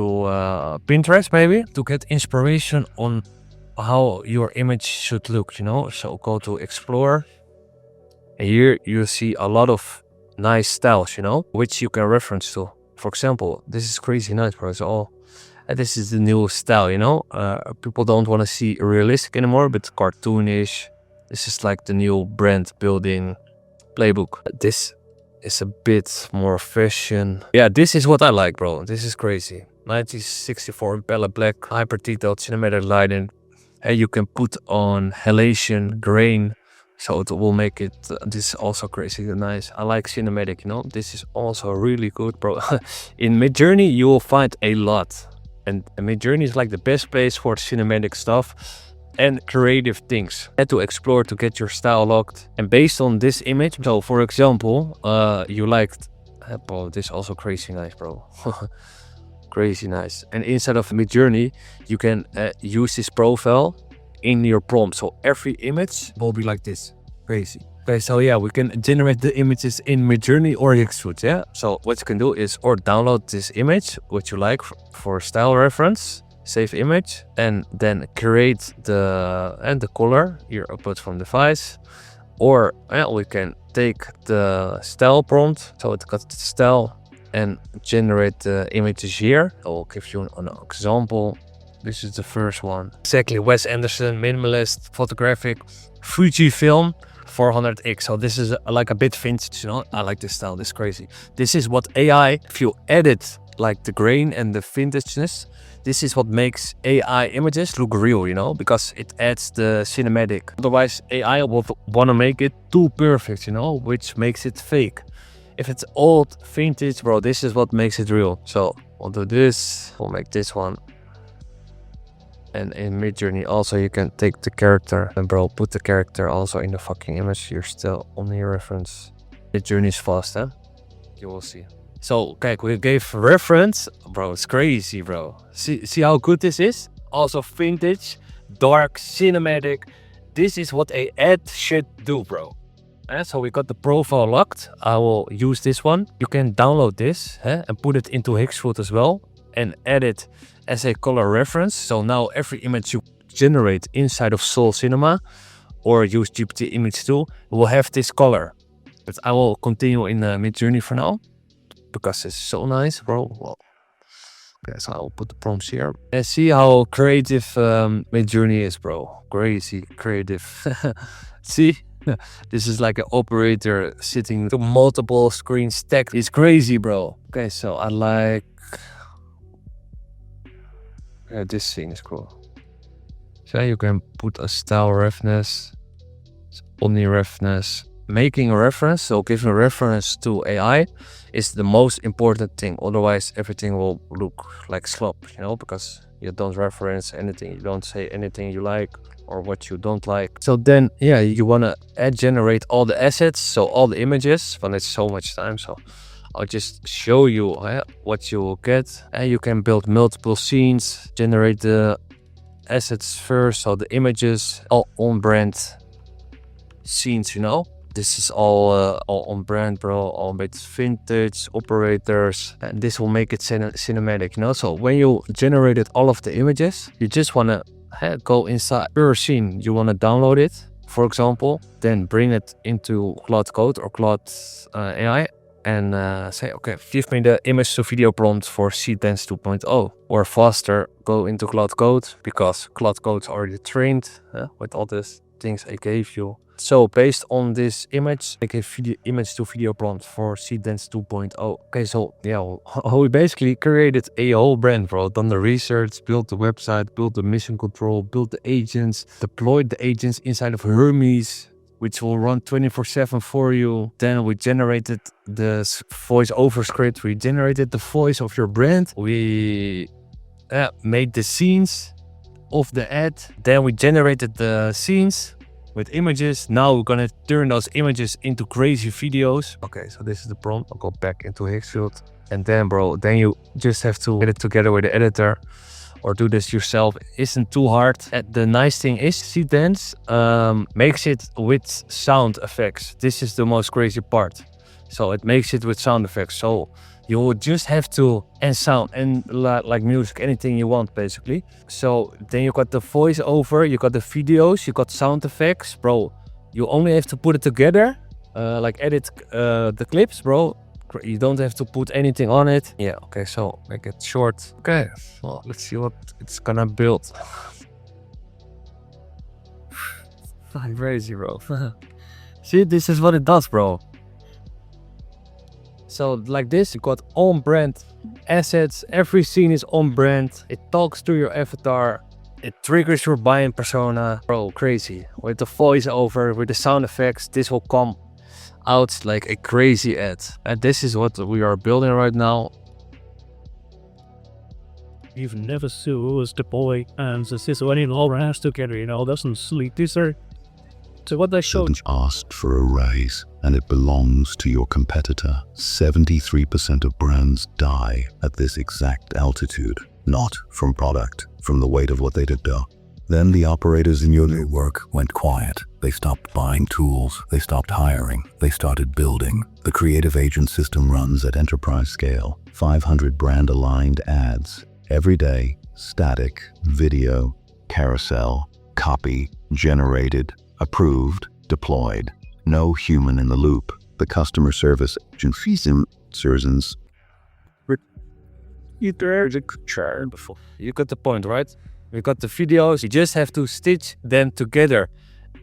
Speaker 1: Pinterest maybe to get inspiration on how your image should look, you know. So go to Explore. And here you see a lot of nice styles, you know, which you can reference to. For example, this is crazy nice, bro. It's all... this is the new style, you know. People don't want to see realistic anymore, but cartoonish. This is like the new brand building playbook. This is a bit more fashion. Yeah, this is what I like, bro. This is crazy. 1964 palette black, hyper detailed cinematic lighting. And you can put on halation, grain. So it will make it, this is also crazy nice. I like cinematic, you know. This is also really good, bro. In Midjourney, you will find a lot. And Midjourney is like the best place for cinematic stuff and creative things. And to explore to get your style locked. And based on this image, so for example, you liked, bro, this is also crazy nice, bro. Crazy nice. And inside of Midjourney, you can use this profile in your prompt. So every image will be like this. Crazy. Okay, so yeah, we can generate the images in Midjourney or Higgsfield, yeah? So what you can do is or download this image, what you like for style reference, save image, and then create the color, here upload from device. Or we can take the style prompt, so it got the style, and generate the images here. I will give you an example. This is the first one. Exactly, Wes Anderson, minimalist, photographic, Fujifilm 400X. So this is like a bit vintage, you know. I like this style, this is crazy. This is what AI, if you edit like the grain and the vintageness, this is what makes AI images look real, you know, because it adds the cinematic. Otherwise, AI will want to make it too perfect, you know, which makes it fake. If it's old, vintage, bro, this is what makes it real. So we'll do this, we'll make this one. And in Midjourney also you can take the character and bro, put the character also in the fucking image. You're still on your reference. Midjourney is fast, huh? You will see. So, kijk, we gave reference. Bro, it's crazy, bro. See how good this is? Also vintage, dark, cinematic. This is what a ad should do, bro. So we got the profile locked. I will use this one. You can download this and put it into Hexfood as well. And add it as a color reference. So now every image you generate inside of Soul Cinema or use GPT image tool will have this color. But I will continue in Midjourney for now. Because it's so nice, bro. Well, okay, so I'll put the prompts here. And see how creative Midjourney is, bro. Crazy creative. See? This is like an operator sitting to multiple screens stacked. It's crazy, bro. Okay, so I like... Yeah, this scene is cool. So you can put a style reference, omni-reference. Making a reference, so giving a reference to AI is the most important thing. Otherwise, everything will look like slop, you know, because you don't reference anything, you don't say anything you like or what you don't like. So then, yeah, you want to generate all the assets, so all the images, but it's so much time. So I'll just show you what you will get. And you can build multiple scenes, generate the assets first, so the images, all on brand scenes, you know. This is all on brand, bro, all with vintage operators, and this will make it cinematic, you know. So when you generated all of the images, you just want to go inside per scene. You want to download it, for example, then bring it into Claude Code or Claude AI and say, okay, give me the image to video prompt for C-Dance 2.0, or faster, go into Claude Code because Claude Code is already trained with all these things I gave you. So based on this image, I gave image to video prompt for C-Dance 2.0. Okay, so yeah, we basically created a whole brand, bro. Done the research, built the website, built the mission control, built the agents, deployed the agents inside of Hermes, which will run 24/7 for you. Then we generated the voice-over script. We generated the voice of your brand. We made the scenes of the ad. Then we generated the scenes with images. Now we're gonna turn those images into crazy videos. Okay, so this is the prompt. I'll go back into Hexfield. And then, bro, then you just have to get it together with the editor or do this yourself. It isn't too hard. And the nice thing is C-Dance makes it with sound effects. This is the most crazy part. So it makes it with sound effects. So you would just have to, and sound, and like music, anything you want, basically. So then you got the voiceover, you got the videos, you got sound effects, bro. You only have to put it together, like edit the clips, bro. You don't have to put anything on it. Yeah, okay, so make it short. Okay, well, let's see what it's gonna build. I'm crazy, bro. See, this is what it does, bro. So like this, you got on brand assets. Every scene is on brand. It talks to your avatar. It triggers your buying persona. Bro, crazy. With the voiceover, with the sound effects, this will come out like a crazy ad. And this is what we are building right now.
Speaker 5: You've never saw us deploy and this is when it all has together, you know, doesn't sleep. These are so what they showed.
Speaker 2: Asked for a raise, and it belongs to your competitor. 73% of brands die at this exact altitude, not from product, from the weight of what they did do. Then the operators in your network went quiet. They stopped buying tools, they stopped hiring, they started building. The creative agent system runs at enterprise scale. 500 brand-aligned ads. Every day, static, video, carousel, copy, generated, approved, deployed. No human in the loop. The customer service agent citizens.
Speaker 1: You got the point, right? We got the videos. You just have to stitch them together.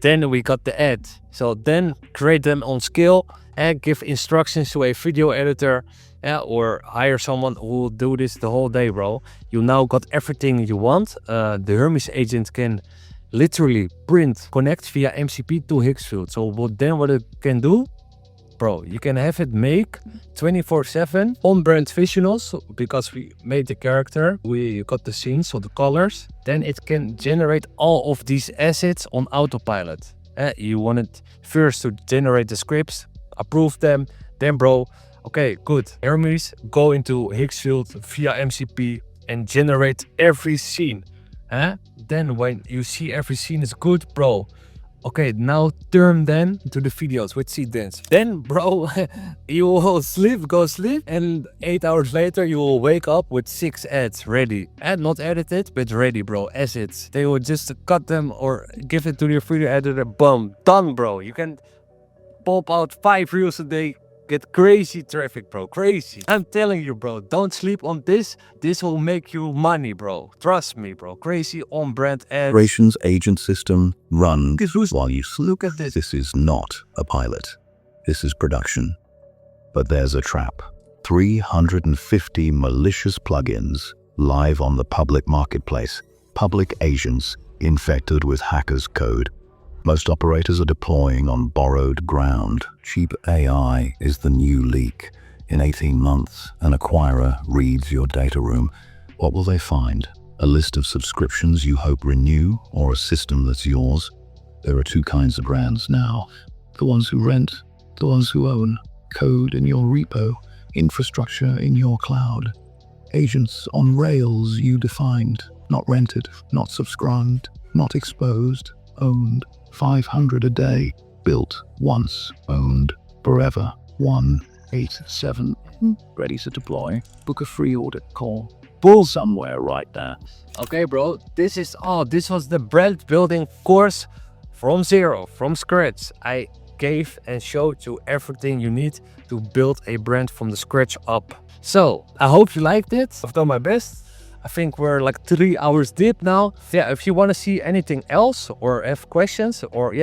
Speaker 1: Then we got the ad. So then create them on scale and give instructions to a video editor, or hire someone who will do this the whole day, bro. You now got everything you want. The Hermes agent can literally connect via MCP to Hexfield. So what it can do, bro, you can have it make 24/7 on brand visuals because we made the character, we got the scenes, so the colors. Then it can generate all of these assets on autopilot. You want it first to generate the scripts, approve them, then bro, okay, good. Hermes, go into Hicksfield via MCP and generate every scene. Then when you see every scene is good, bro, okay, now turn then to the videos with sequence. Then, bro, you will go sleep, and 8 hours later you will wake up with 6 ads ready. And not edited, but ready, bro, assets. They will just cut them or give it to your video editor, boom, done, bro. You can pop out 5 reels a day. Get crazy traffic, bro, crazy. I'm telling you, bro, don't sleep on this. This will make you money, bro. Trust me, bro. Crazy on brand ads.
Speaker 2: Operations agent system run while you
Speaker 1: Look at this.
Speaker 2: This is not a pilot. This is production. But there's a trap. 350 malicious plugins live on the public marketplace. Public agents infected with hackers' code. Most operators are deploying on borrowed ground. Cheap AI is the new leak. In 18 months, an acquirer reads your data room. What will they find? A list of subscriptions you hope renew, or a system that's yours? There are 2 kinds of brands now. The ones who rent, the ones who own. Code in your repo, infrastructure in your cloud. Agents on rails you defined, not rented, not subscribed, not exposed, owned. 500 a day, built once, owned forever. 187, ready to deploy. Book a free audit call. Pull somewhere right there.
Speaker 1: Okay, bro, this was the brand building course from zero, from scratch. I gave and showed you everything you need to build a brand from the scratch up. So I hope you liked it. I've done my best. I think we're like 3 hours deep now. Yeah, if you want to see anything else or have questions or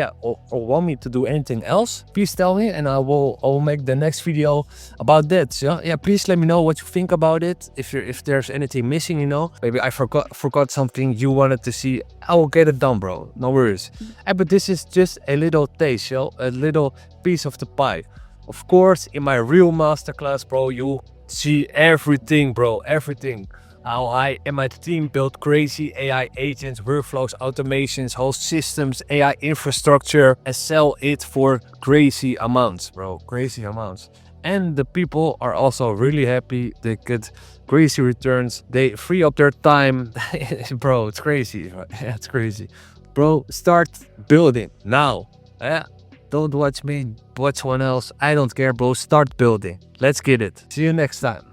Speaker 1: want me to do anything else, please tell me and I will make the next video about that. So yeah, please let me know what you think about it. If there's anything missing, you know, maybe I forgot something you wanted to see, I will get it done, bro. No worries. But this is just a little taste, a little piece of the pie. Of course, in my real masterclass, bro, you see everything, bro, everything. How I and my team build crazy AI agents, workflows, automations, whole systems, AI infrastructure, and sell it for crazy amounts, bro, crazy amounts. And the people are also really happy. They get crazy returns. They free up their time. Bro, it's crazy. Yeah, it's crazy. Bro, start building now. Yeah. Don't watch me, watch someone else. I don't care, bro. Start building. Let's get it. See you next time.